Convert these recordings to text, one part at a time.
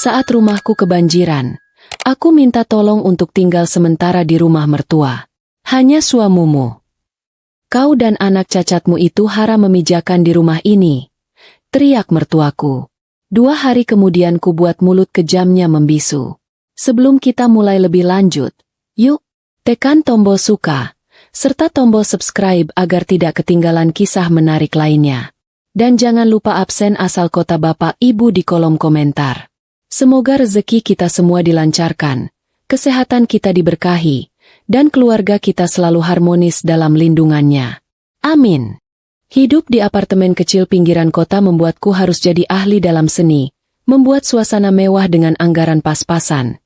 Saat rumahku kebanjiran, aku minta tolong untuk tinggal sementara di rumah mertua. Hanya suamimu. Kau dan anak cacatmu itu haram memijakan di rumah ini, teriak mertuaku. 2 hari kemudian ku buat mulut kejamnya membisu. Sebelum kita mulai lebih lanjut, yuk, tekan tombol suka, serta tombol subscribe agar tidak ketinggalan kisah menarik lainnya. Dan jangan lupa absen asal kota Bapak Ibu di kolom komentar. Semoga rezeki kita semua dilancarkan, kesehatan kita diberkahi, dan keluarga kita selalu harmonis dalam lindungannya. Amin. Hidup di apartemen kecil pinggiran kota membuatku harus jadi ahli dalam seni, membuat suasana mewah dengan anggaran pas-pasan.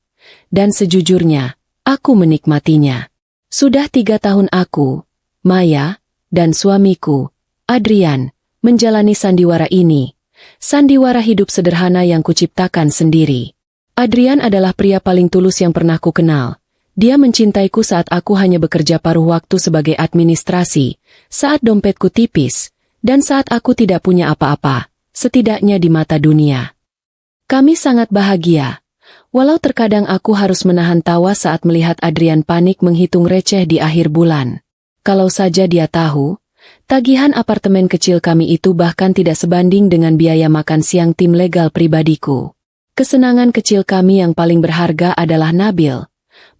Dan sejujurnya, aku menikmatinya. Sudah 3 tahun aku, Maya, dan suamiku, Adrian, menjalani sandiwara ini. Sandiwara hidup sederhana yang kuciptakan sendiri. Adrian adalah pria paling tulus yang pernah ku kenal. Dia mencintaiku saat aku hanya bekerja paruh waktu sebagai administrasi, saat dompetku tipis, dan saat aku tidak punya apa-apa, setidaknya di mata dunia. Kami sangat bahagia, walau terkadang aku harus menahan tawa saat melihat Adrian panik menghitung receh di akhir bulan. Kalau saja dia tahu, tagihan apartemen kecil kami itu bahkan tidak sebanding dengan biaya makan siang tim legal pribadiku. Kesenangan kecil kami yang paling berharga adalah Nabil,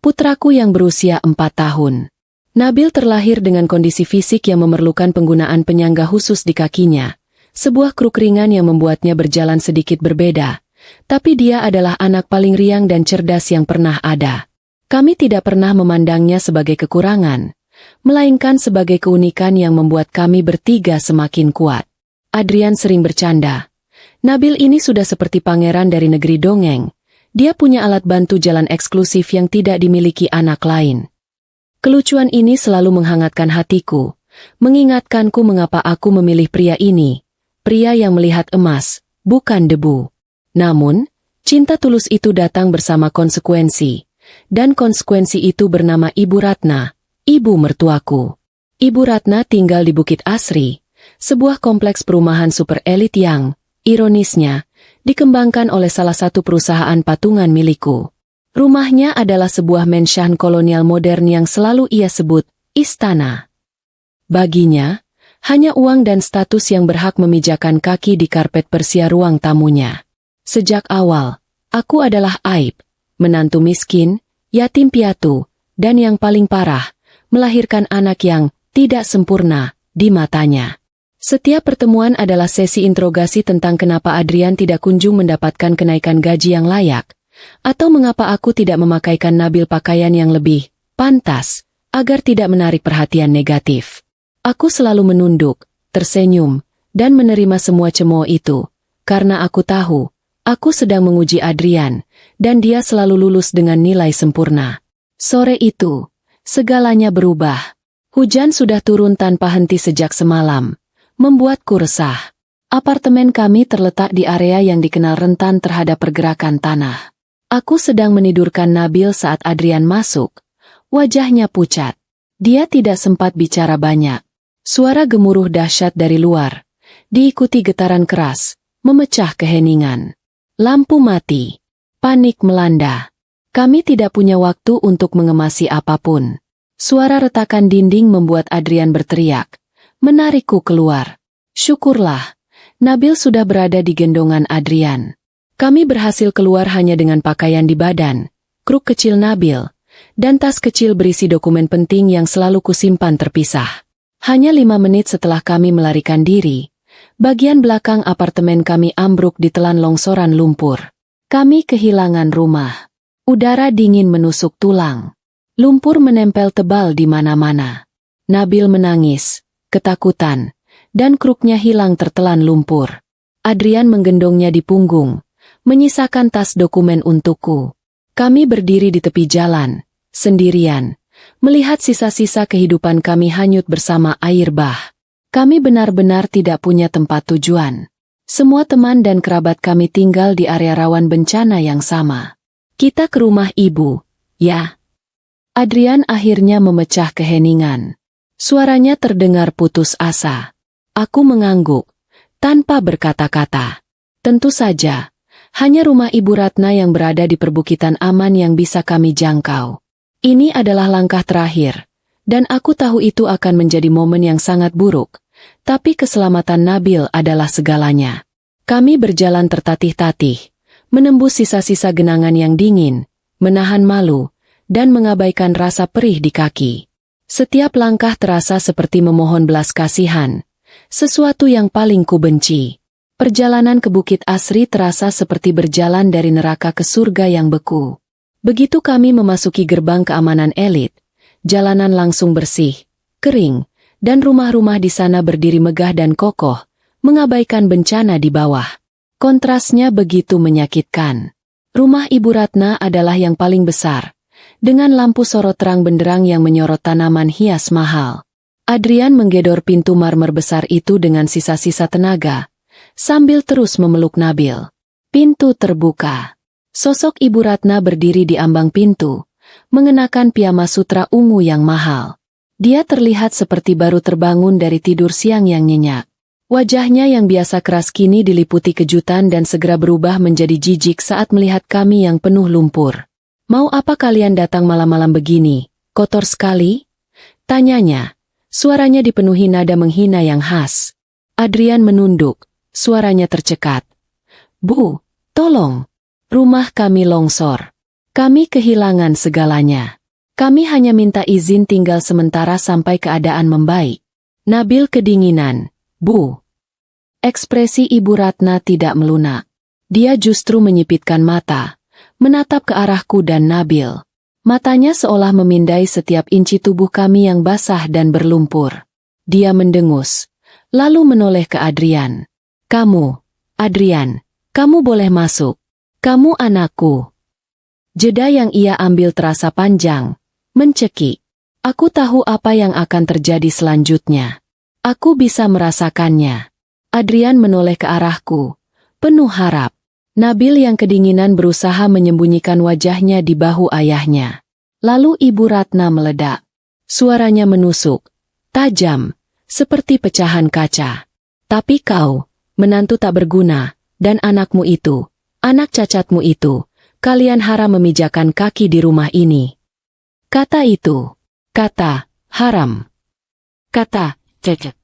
putraku yang berusia 4 tahun. Nabil terlahir dengan kondisi fisik yang memerlukan penggunaan penyangga khusus di kakinya, sebuah kruk ringan yang membuatnya berjalan sedikit berbeda, tapi dia adalah anak paling riang dan cerdas yang pernah ada. Kami tidak pernah memandangnya sebagai kekurangan, melainkan sebagai keunikan yang membuat kami bertiga semakin kuat. Adrian sering bercanda, Nabil ini sudah seperti pangeran dari negeri dongeng. Dia punya alat bantu jalan eksklusif yang tidak dimiliki anak lain. Kelucuan ini selalu menghangatkan hatiku, mengingatkanku mengapa aku memilih pria ini, pria yang melihat emas, bukan debu. Namun, cinta tulus itu datang bersama konsekuensi, dan konsekuensi itu bernama Ibu Ratna, ibu mertuaku. Ibu Ratna tinggal di Bukit Asri, sebuah kompleks perumahan super elit yang, ironisnya, dikembangkan oleh salah satu perusahaan patungan milikku. Rumahnya adalah sebuah mansion kolonial modern yang selalu ia sebut istana. Baginya, hanya uang dan status yang berhak memijakan kaki di karpet persia ruang tamunya. Sejak awal, aku adalah aib, menantu miskin, yatim piatu, dan yang paling parah, melahirkan anak yang tidak sempurna di matanya. Setiap pertemuan adalah sesi interogasi tentang kenapa Adrian tidak kunjung mendapatkan kenaikan gaji yang layak, atau mengapa aku tidak memakaikan Nabil pakaian yang lebih pantas, agar tidak menarik perhatian negatif. Aku selalu menunduk, tersenyum, dan menerima semua cemooh itu, karena aku tahu, aku sedang menguji Adrian, dan dia selalu lulus dengan nilai sempurna. Sore itu, segalanya berubah. Hujan sudah turun tanpa henti sejak semalam, membuatku resah. Apartemen kami terletak di area yang dikenal rentan terhadap pergerakan tanah. Aku sedang menidurkan Nabil saat Adrian masuk. Wajahnya pucat. Dia tidak sempat bicara banyak. Suara gemuruh dahsyat dari luar, diikuti getaran keras, memecah keheningan. Lampu mati. Panik melanda. Kami tidak punya waktu untuk mengemasi apapun. Suara retakan dinding membuat Adrian berteriak, menarikku keluar. Syukurlah, Nabil sudah berada di gendongan Adrian. Kami berhasil keluar hanya dengan pakaian di badan, kruk kecil Nabil, dan tas kecil berisi dokumen penting yang selalu kusimpan terpisah. Hanya 5 menit setelah kami melarikan diri, bagian belakang apartemen kami ambruk ditelan longsoran lumpur. Kami kehilangan rumah. Udara dingin menusuk tulang. Lumpur menempel tebal di mana-mana. Nabil menangis, ketakutan, dan kruknya hilang tertelan lumpur. Adrian menggendongnya di punggung, menyisakan tas dokumen untukku. Kami berdiri di tepi jalan, sendirian, melihat sisa-sisa kehidupan kami hanyut bersama air bah. Kami benar-benar tidak punya tempat tujuan. Semua teman dan kerabat kami tinggal di area rawan bencana yang sama. Kita ke rumah ibu, ya. Adrian akhirnya memecah keheningan. Suaranya terdengar putus asa. Aku mengangguk, tanpa berkata-kata. Tentu saja, Hanya rumah Ibu Ratna yang berada di perbukitan aman yang bisa kami jangkau. Ini adalah langkah terakhir, dan aku tahu itu akan menjadi momen yang sangat buruk, tapi keselamatan Nabil adalah segalanya. Kami berjalan tertatih-tatih, menembus sisa-sisa genangan yang dingin, menahan malu, dan mengabaikan rasa perih di kaki. Setiap langkah terasa seperti memohon belas kasihan, sesuatu yang paling kubenci. Perjalanan ke Bukit Asri terasa seperti berjalan dari neraka ke surga yang beku. Begitu kami memasuki gerbang keamanan elit, jalanan langsung bersih, kering, dan rumah-rumah di sana berdiri megah dan kokoh, mengabaikan bencana di bawah. Kontrasnya begitu menyakitkan. Rumah Ibu Ratna adalah yang paling besar, dengan lampu sorot terang benderang yang menyorot tanaman hias mahal. Adrian menggedor pintu marmer besar itu dengan sisa-sisa tenaga, sambil terus memeluk Nabil. Pintu terbuka. Sosok Ibu Ratna berdiri di ambang pintu, mengenakan piyama sutra ungu yang mahal. Dia terlihat seperti baru terbangun dari tidur siang yang nyenyak. Wajahnya yang biasa keras kini diliputi kejutan dan segera berubah menjadi jijik saat melihat kami yang penuh lumpur. "Mau apa kalian datang malam-malam begini? Kotor sekali?" tanyanya. Suaranya dipenuhi nada menghina yang khas. Adrian menunduk, suaranya tercekat. "Bu, tolong. Rumah kami longsor. Kami kehilangan segalanya. Kami hanya minta izin tinggal sementara sampai keadaan membaik." Nabil kedinginan. "Bu." Ekspresi Ibu Ratna tidak melunak. Dia justru menyipitkan mata, menatap ke arahku dan Nabil. Matanya seolah memindai setiap inci tubuh kami yang basah dan berlumpur. Dia mendengus, lalu menoleh ke Adrian. "Kamu, Adrian, kamu boleh masuk. Kamu anakku." Jeda yang ia ambil terasa panjang, mencekik. Aku tahu apa yang akan terjadi selanjutnya. Aku bisa merasakannya. Adrian menoleh ke arahku, penuh harap. Nabil yang kedinginan berusaha menyembunyikan wajahnya di bahu ayahnya. Lalu Ibu Ratna meledak. Suaranya menusuk, tajam, seperti pecahan kaca. "Tapi kau, menantu tak berguna, dan anakmu itu, anak cacatmu itu, kalian haram memijakan kaki di rumah ini." Kata itu, kata haram, kata cacat.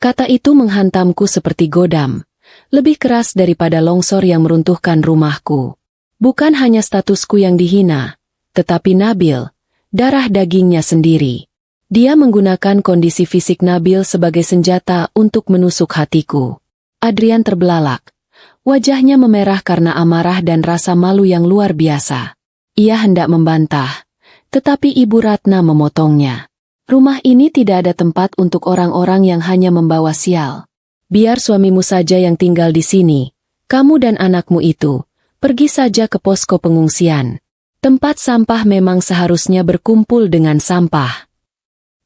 Kata itu menghantamku seperti godam, lebih keras daripada longsor yang meruntuhkan rumahku. Bukan hanya statusku yang dihina, tetapi Nabil, darah dagingnya sendiri. Dia menggunakan kondisi fisik Nabil sebagai senjata untuk menusuk hatiku. Adrian terbelalak. Wajahnya memerah karena amarah dan rasa malu yang luar biasa. Ia hendak membantah, tetapi Ibu Ratna memotongnya. "Rumah ini tidak ada tempat untuk orang-orang yang hanya membawa sial. Biar suamimu saja yang tinggal di sini. Kamu dan anakmu itu, pergi saja ke posko pengungsian. Tempat sampah memang seharusnya berkumpul dengan sampah."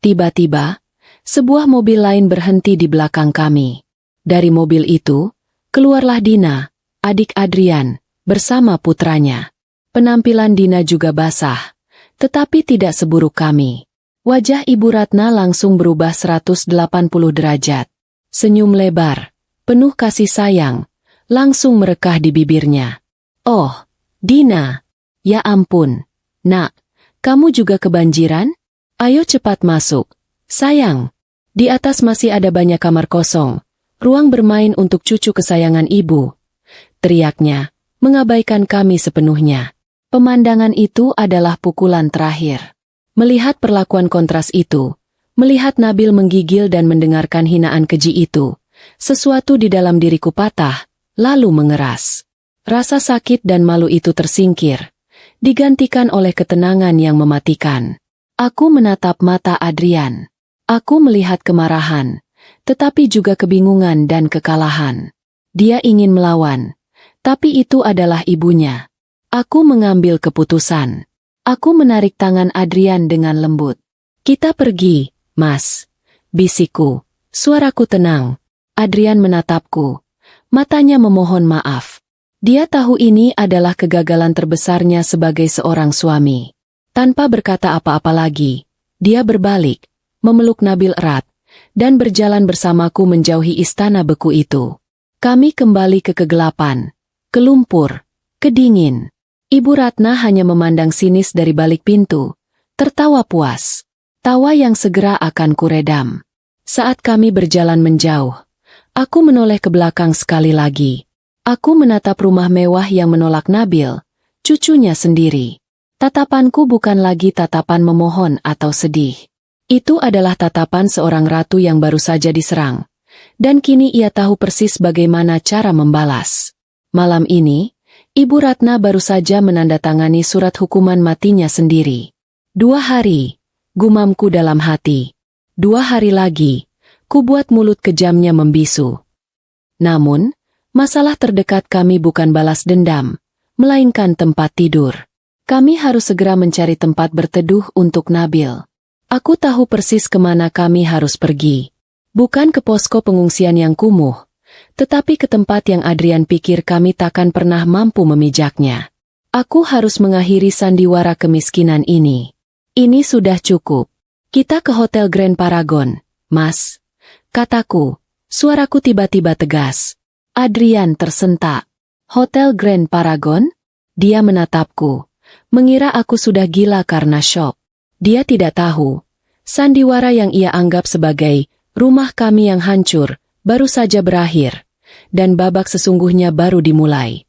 Tiba-tiba, sebuah mobil lain berhenti di belakang kami. Dari mobil itu, keluarlah Dina, adik Adrian, bersama putranya. Penampilan Dina juga basah, tetapi tidak seburuk kami. Wajah Ibu Ratna langsung berubah 180 derajat. Senyum lebar, penuh kasih sayang, langsung merekah di bibirnya. "Oh, Dina, ya ampun, nak, kamu juga kebanjiran? Ayo cepat masuk. Sayang, di atas masih ada banyak kamar kosong, ruang bermain untuk cucu kesayangan ibu," teriaknya, mengabaikan kami sepenuhnya. Pemandangan itu adalah pukulan terakhir. Melihat perlakuan kontras itu, melihat Nabil menggigil dan mendengarkan hinaan keji itu, sesuatu di dalam diriku patah, lalu mengeras. Rasa sakit dan malu itu tersingkir, digantikan oleh ketenangan yang mematikan. Aku menatap mata Adrian. Aku melihat kemarahan, tetapi juga kebingungan dan kekalahan. Dia ingin melawan, tapi itu adalah ibunya. Aku mengambil keputusan. Aku menarik tangan Adrian dengan lembut. "Kita pergi, Mas," bisikku. Suaraku tenang. Adrian menatapku. Matanya memohon maaf. Dia tahu ini adalah kegagalan terbesarnya sebagai seorang suami. Tanpa berkata apa-apa lagi, dia berbalik, memeluk Nabil erat, dan berjalan bersamaku menjauhi istana beku itu. Kami kembali ke kegelapan. ke lumpur, ke dingin. Ibu Ratna hanya memandang sinis dari balik pintu, tertawa puas. Tawa yang segera akan kuredam. Saat kami berjalan menjauh, aku menoleh ke belakang sekali lagi. Aku menatap rumah mewah yang menolak Nabil, cucunya sendiri. Tatapanku bukan lagi tatapan memohon atau sedih. Itu adalah tatapan seorang ratu yang baru saja diserang. Dan kini ia tahu persis bagaimana cara membalas. Malam ini, Ibu Ratna baru saja menandatangani surat hukuman matinya sendiri. 2 hari, gumamku dalam hati. 2 hari lagi, ku buat mulut kejamnya membisu. Namun, masalah terdekat kami bukan balas dendam, melainkan tempat tidur. Kami harus segera mencari tempat berteduh untuk Nabil. Aku tahu persis kemana kami harus pergi. Bukan ke posko pengungsian yang kumuh, tetapi ke tempat yang Adrian pikir kami takkan pernah mampu memijaknya. Aku harus mengakhiri sandiwara kemiskinan ini. Ini sudah cukup. Kita ke Hotel Grand Paragon, Mas. Kataku, suaraku tiba-tiba tegas. Adrian tersentak. Hotel Grand Paragon? Dia menatapku. Mengira aku sudah gila karena syok. Dia tidak tahu. Sandiwara yang ia anggap sebagai rumah kami yang hancur, baru saja berakhir. Dan babak sesungguhnya baru dimulai.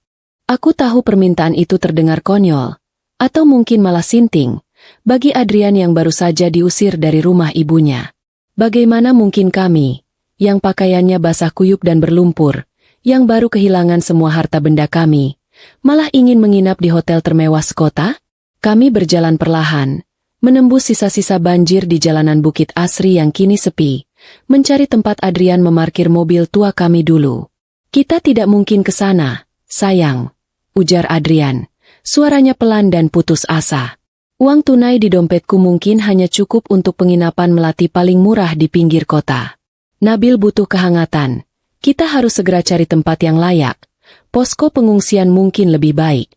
Aku tahu permintaan itu terdengar konyol. Atau mungkin malah sinting. Bagi Adrian yang baru saja diusir dari rumah ibunya. Bagaimana mungkin kami, yang pakaiannya basah kuyup dan berlumpur, yang baru kehilangan semua harta benda kami, malah ingin menginap di hotel termewah sekota? Kami berjalan perlahan, menembus sisa-sisa banjir di jalanan Bukit Asri yang kini sepi, mencari tempat Adrian memarkir mobil tua kami dulu. Kita tidak mungkin ke sana, sayang, ujar Adrian, suaranya pelan dan putus asa. Uang tunai di dompetku mungkin hanya cukup untuk penginapan melati paling murah di pinggir kota. Nabil butuh kehangatan. Kita harus segera cari tempat yang layak. Posko pengungsian mungkin lebih baik.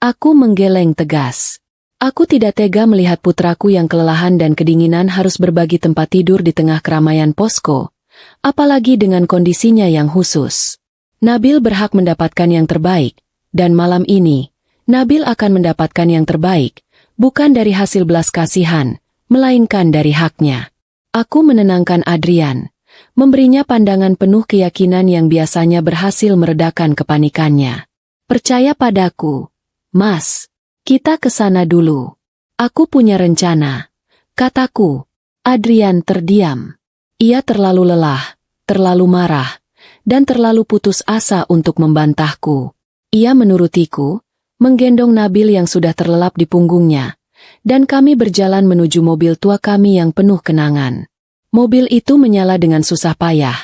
Aku menggeleng tegas. Aku tidak tega melihat putraku yang kelelahan dan kedinginan harus berbagi tempat tidur di tengah keramaian posko. Apalagi dengan kondisinya yang khusus. Nabil berhak mendapatkan yang terbaik. Dan malam ini, Nabil akan mendapatkan yang terbaik. Bukan dari hasil belas kasihan, melainkan dari haknya. Aku menenangkan Adrian, memberinya pandangan penuh keyakinan yang biasanya berhasil meredakan kepanikannya. Percaya padaku, Mas, kita ke sana dulu. Aku punya rencana, kataku. Adrian terdiam. Ia terlalu lelah, terlalu marah, dan terlalu putus asa untuk membantahku. Ia menurutiku, menggendong Nabil yang sudah terlelap di punggungnya, dan kami berjalan menuju mobil tua kami yang penuh kenangan. Mobil itu menyala dengan susah payah.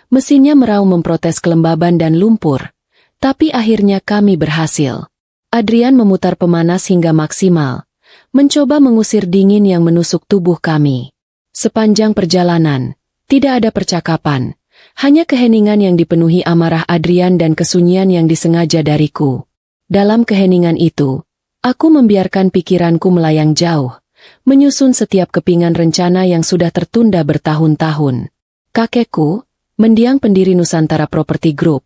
Mesinnya meraung memprotes kelembaban dan lumpur. Tapi akhirnya kami berhasil. Adrian memutar pemanas hingga maksimal, mencoba mengusir dingin yang menusuk tubuh kami. Sepanjang perjalanan, tidak ada percakapan, hanya keheningan yang dipenuhi amarah Adrian dan kesunyian yang disengaja dariku. Dalam keheningan itu, aku membiarkan pikiranku melayang jauh, menyusun setiap kepingan rencana yang sudah tertunda bertahun-tahun. Kakekku, mendiang pendiri Nusantara Property Group,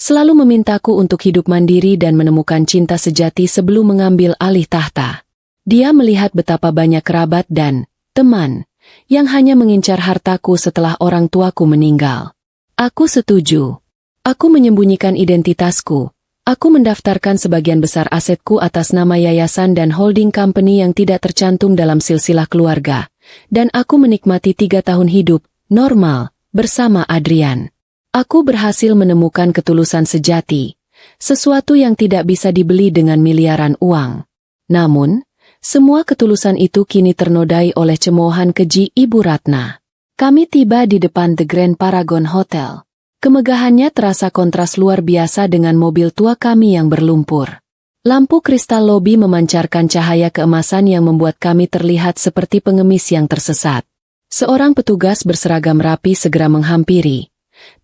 selalu memintaku untuk hidup mandiri dan menemukan cinta sejati sebelum mengambil alih tahta. Dia melihat betapa banyak kerabat dan teman yang hanya mengincar hartaku setelah orang tuaku meninggal. Aku setuju. Aku menyembunyikan identitasku. Aku mendaftarkan sebagian besar asetku atas nama yayasan dan holding company yang tidak tercantum dalam silsilah keluarga. Dan aku menikmati 3 tahun hidup, normal, bersama Adrian. Aku berhasil menemukan ketulusan sejati, sesuatu yang tidak bisa dibeli dengan miliaran uang. Namun, semua ketulusan itu kini ternodai oleh cemoohan keji Ibu Ratna. Kami tiba di depan The Grand Paragon Hotel. Kemegahannya terasa kontras luar biasa dengan mobil tua kami yang berlumpur. Lampu kristal lobi memancarkan cahaya keemasan yang membuat kami terlihat seperti pengemis yang tersesat. Seorang petugas berseragam rapi segera menghampiri.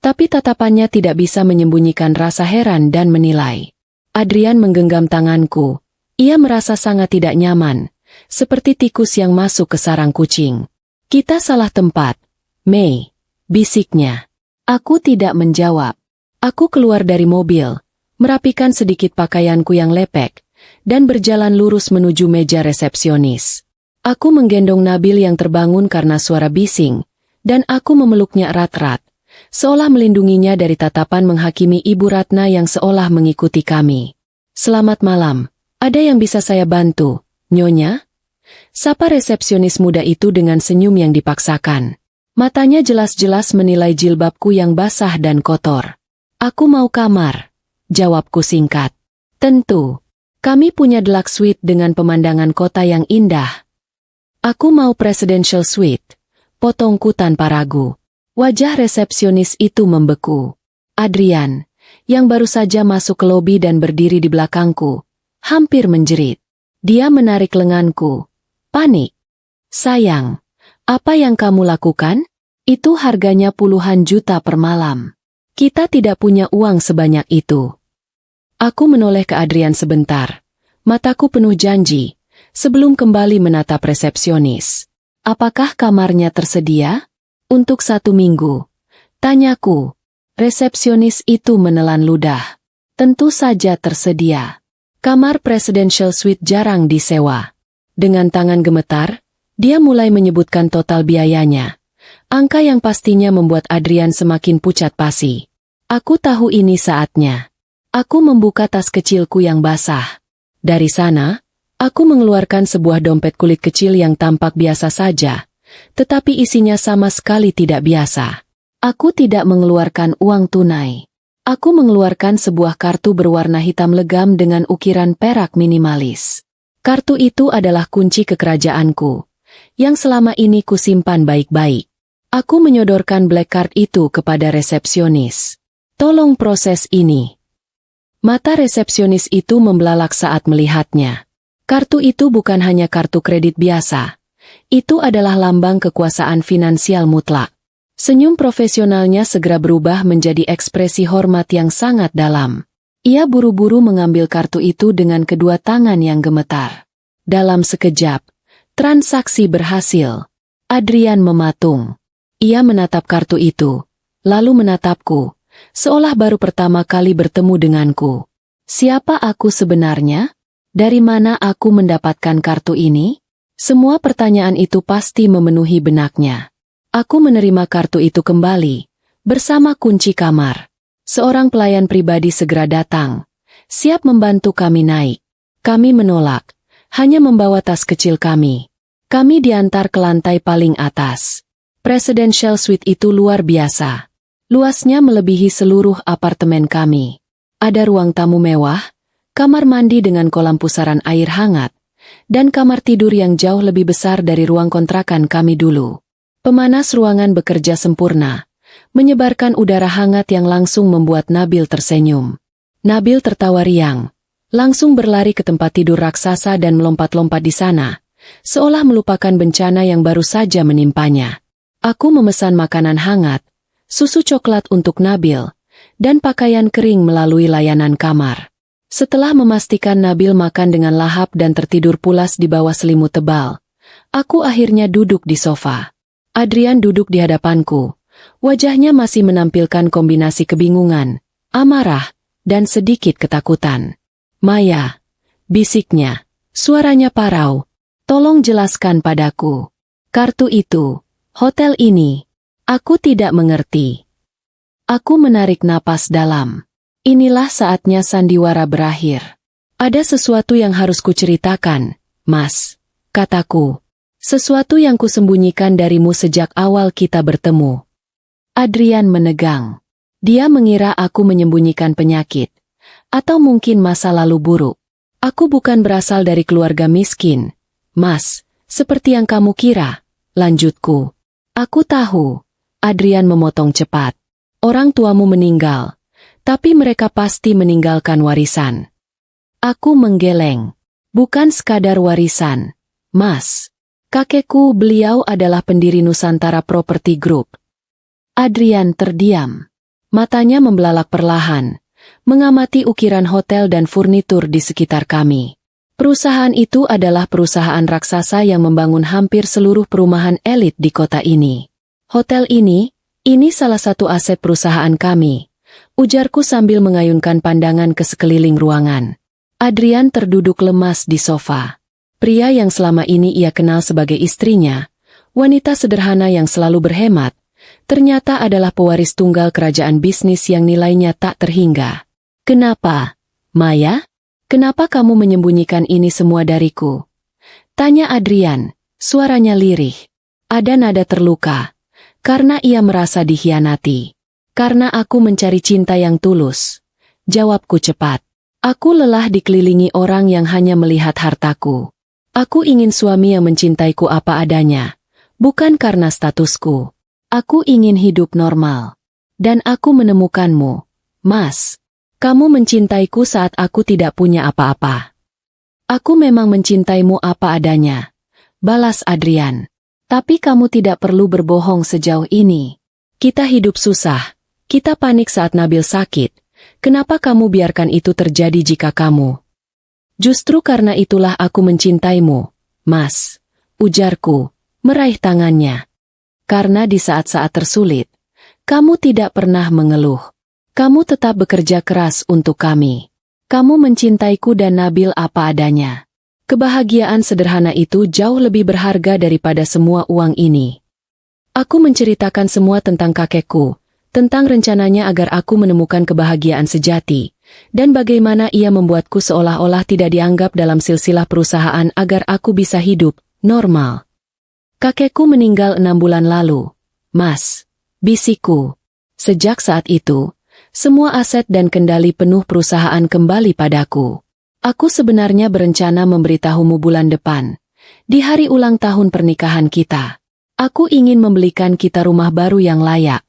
Tapi tatapannya tidak bisa menyembunyikan rasa heran dan menilai. Adrian menggenggam tanganku. Ia merasa sangat tidak nyaman, seperti tikus yang masuk ke sarang kucing. Kita salah tempat, Mei, bisiknya. Aku tidak menjawab. Aku keluar dari mobil, merapikan sedikit pakaianku yang lepek, dan berjalan lurus menuju meja resepsionis. Aku menggendong Nabil yang terbangun karena suara bising, dan aku memeluknya erat-erat, seolah melindunginya dari tatapan menghakimi Ibu Ratna yang seolah mengikuti kami. "Selamat malam, ada yang bisa saya bantu, Nyonya?" Sapa resepsionis muda itu dengan senyum yang dipaksakan. Matanya jelas-jelas menilai jilbabku yang basah dan kotor. "Aku mau kamar," jawabku singkat. "Tentu. Kami punya deluxe suite dengan pemandangan kota yang indah." "Aku mau presidential suite," potongku tanpa ragu. Wajah resepsionis itu membeku. Adrian, yang baru saja masuk ke lobi dan berdiri di belakangku, hampir menjerit. Dia menarik lenganku. Panik. "Sayang, apa yang kamu lakukan? Itu harganya puluhan juta per malam. Kita tidak punya uang sebanyak itu." Aku menoleh ke Adrian sebentar. Mataku penuh janji, sebelum kembali menatap resepsionis. "Apakah kamarnya tersedia?" "Untuk 1 minggu," tanyaku. Resepsionis itu menelan ludah. "Tentu saja tersedia. Kamar presidential suite jarang disewa." Dengan tangan gemetar, dia mulai menyebutkan total biayanya. Angka yang pastinya membuat Adrian semakin pucat pasi. Aku tahu ini saatnya. Aku membuka tas kecilku yang basah. Dari sana, aku mengeluarkan sebuah dompet kulit kecil yang tampak biasa saja, tetapi isinya sama sekali tidak biasa. Aku tidak mengeluarkan uang tunai. Aku mengeluarkan sebuah kartu berwarna hitam legam dengan ukiran perak minimalis. Kartu itu adalah kunci kekerajaanku, yang selama ini kusimpan baik-baik. Aku menyodorkan black card itu kepada resepsionis. "Tolong proses ini." Mata resepsionis itu membelalak saat melihatnya. Kartu itu bukan hanya kartu kredit biasa. Itu adalah lambang kekuasaan finansial mutlak. Senyum profesionalnya segera berubah menjadi ekspresi hormat yang sangat dalam. Ia buru-buru mengambil kartu itu dengan kedua tangan yang gemetar. Dalam sekejap, transaksi berhasil. Adrian mematung. Ia menatap kartu itu, lalu menatapku, seolah baru pertama kali bertemu denganku. Siapa aku sebenarnya? Dari mana aku mendapatkan kartu ini? Semua pertanyaan itu pasti memenuhi benaknya. Aku menerima kartu itu kembali, bersama kunci kamar. Seorang pelayan pribadi segera datang, siap membantu kami naik. Kami menolak, hanya membawa tas kecil kami. Kami diantar ke lantai paling atas. Presidential suite itu luar biasa. Luasnya melebihi seluruh apartemen kami. Ada ruang tamu mewah, kamar mandi dengan kolam pusaran air hangat, dan kamar tidur yang jauh lebih besar dari ruang kontrakan kami dulu. Pemanas ruangan bekerja sempurna, menyebarkan udara hangat yang langsung membuat Nabil tersenyum. Nabil tertawa riang, langsung berlari ke tempat tidur raksasa dan melompat-lompat di sana, seolah melupakan bencana yang baru saja menimpanya. Aku memesan makanan hangat, susu coklat untuk Nabil, dan pakaian kering melalui layanan kamar. Setelah memastikan Nabil makan dengan lahap dan tertidur pulas di bawah selimut tebal, aku akhirnya duduk di sofa. Adrian duduk di hadapanku. Wajahnya masih menampilkan kombinasi kebingungan, amarah, dan sedikit ketakutan. "Maya," bisiknya, suaranya parau, "tolong jelaskan padaku. Kartu itu, hotel ini, aku tidak mengerti." Aku menarik napas dalam. Inilah saatnya sandiwara berakhir. "Ada sesuatu yang harus kuceritakan, Mas," kataku. "Sesuatu yang kusembunyikan darimu sejak awal kita bertemu." Adrian menegang. Dia mengira aku menyembunyikan penyakit, atau mungkin masa lalu buruk. "Aku bukan berasal dari keluarga miskin, Mas, seperti yang kamu kira," lanjutku. "Aku tahu," Adrian memotong cepat. "Orang tuamu meninggal, tapi mereka pasti meninggalkan warisan." Aku menggeleng. "Bukan sekadar warisan, Mas. Kakekku, beliau adalah pendiri Nusantara Property Group." Adrian terdiam. Matanya membelalak perlahan, mengamati ukiran hotel dan furnitur di sekitar kami. Perusahaan itu adalah perusahaan raksasa yang membangun hampir seluruh perumahan elit di kota ini. Hotel ini salah satu aset perusahaan kami, ujarku sambil mengayunkan pandangan ke sekeliling ruangan. Adrian terduduk lemas di sofa. Pria yang selama ini ia kenal sebagai istrinya, wanita sederhana yang selalu berhemat, ternyata adalah pewaris tunggal kerajaan bisnis yang nilainya tak terhingga. "Kenapa, Maya? Kenapa kamu menyembunyikan ini semua dariku?" tanya Adrian, suaranya lirih. Ada nada terluka, karena ia merasa dikhianati. "Karena aku mencari cinta yang tulus," jawabku cepat. "Aku lelah dikelilingi orang yang hanya melihat hartaku. Aku ingin suami yang mencintaiku apa adanya, bukan karena statusku. Aku ingin hidup normal. Dan aku menemukanmu, Mas. Kamu mencintaiku saat aku tidak punya apa-apa." "Aku memang mencintaimu apa adanya," balas Adrian. "Tapi kamu tidak perlu berbohong sejauh ini. Kita hidup susah, kita panik saat Nabil sakit. Kenapa kamu biarkan itu terjadi jika kamu?" "Justru karena itulah aku mencintaimu, Mas," ujarku, meraih tangannya. "Karena di saat-saat tersulit, kamu tidak pernah mengeluh. Kamu tetap bekerja keras untuk kami. Kamu mencintaiku dan Nabil apa adanya. Kebahagiaan sederhana itu jauh lebih berharga daripada semua uang ini." Aku menceritakan semua tentang kakekku, tentang rencananya agar aku menemukan kebahagiaan sejati, dan bagaimana ia membuatku seolah-olah tidak dianggap dalam silsilah perusahaan agar aku bisa hidup normal. "Kakekku meninggal 6 bulan lalu, Mas," bisikku. "Sejak saat itu, semua aset dan kendali penuh perusahaan kembali padaku. Aku sebenarnya berencana memberitahumu bulan depan, di hari ulang tahun pernikahan kita. Aku ingin membelikan kita rumah baru yang layak."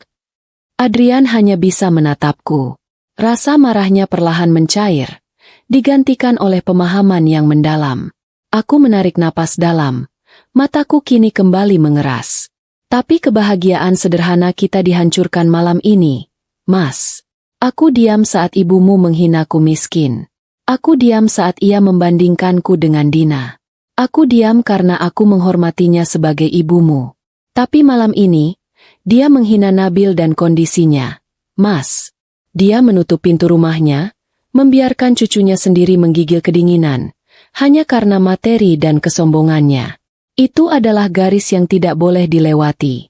Adrian hanya bisa menatapku. Rasa marahnya perlahan mencair, digantikan oleh pemahaman yang mendalam. Aku menarik napas dalam, mataku kini kembali mengeras. "Tapi kebahagiaan sederhana kita dihancurkan malam ini, Mas. Aku diam saat ibumu menghinaku miskin. Aku diam saat ia membandingkanku dengan Dina. Aku diam karena aku menghormatinya sebagai ibumu. Tapi malam ini, dia menghina Nabil dan kondisinya, Mas." Dia menutup pintu rumahnya, membiarkan cucunya sendiri menggigil kedinginan, hanya karena materi dan kesombongannya. Itu adalah garis yang tidak boleh dilewati.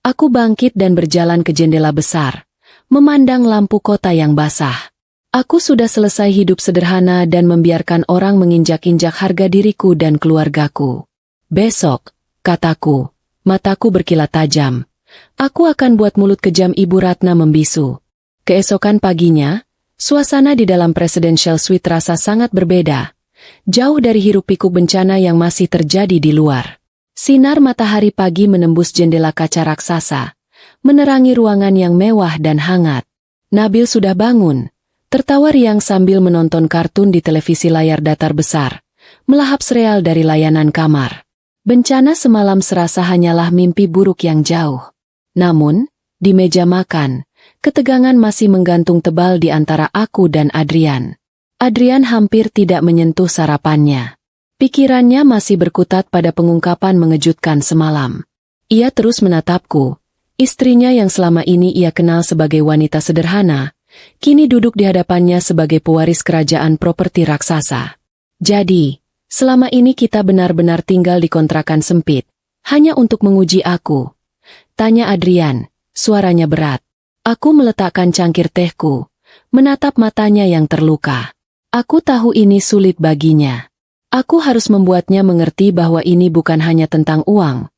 Aku bangkit dan berjalan ke jendela besar, memandang lampu kota yang basah. Aku sudah selesai hidup sederhana dan membiarkan orang menginjak-injak harga diriku dan keluargaku. "Besok," kataku, mataku berkilat tajam, "aku akan buat mulut kejam Ibu Ratna membisu." Keesokan paginya, suasana di dalam Presidential Suite terasa sangat berbeda, jauh dari hiruk-pikuk bencana yang masih terjadi di luar. Sinar matahari pagi menembus jendela kaca raksasa, menerangi ruangan yang mewah dan hangat. Nabil sudah bangun, tertawa riang sambil menonton kartun di televisi layar datar besar, melahap sereal dari layanan kamar. Bencana semalam serasa hanyalah mimpi buruk yang jauh. Namun, di meja makan, ketegangan masih menggantung tebal di antara aku dan Adrian. Adrian hampir tidak menyentuh sarapannya. Pikirannya masih berkutat pada pengungkapan mengejutkan semalam. Ia terus menatapku, istrinya yang selama ini ia kenal sebagai wanita sederhana, kini duduk di hadapannya sebagai pewaris kerajaan properti raksasa. "Jadi, selama ini kita benar-benar tinggal di kontrakan sempit, hanya untuk menguji aku?" tanya Adrian, suaranya berat. Aku meletakkan cangkir tehku, menatap matanya yang terluka. Aku tahu ini sulit baginya. Aku harus membuatnya mengerti bahwa ini bukan hanya tentang uang,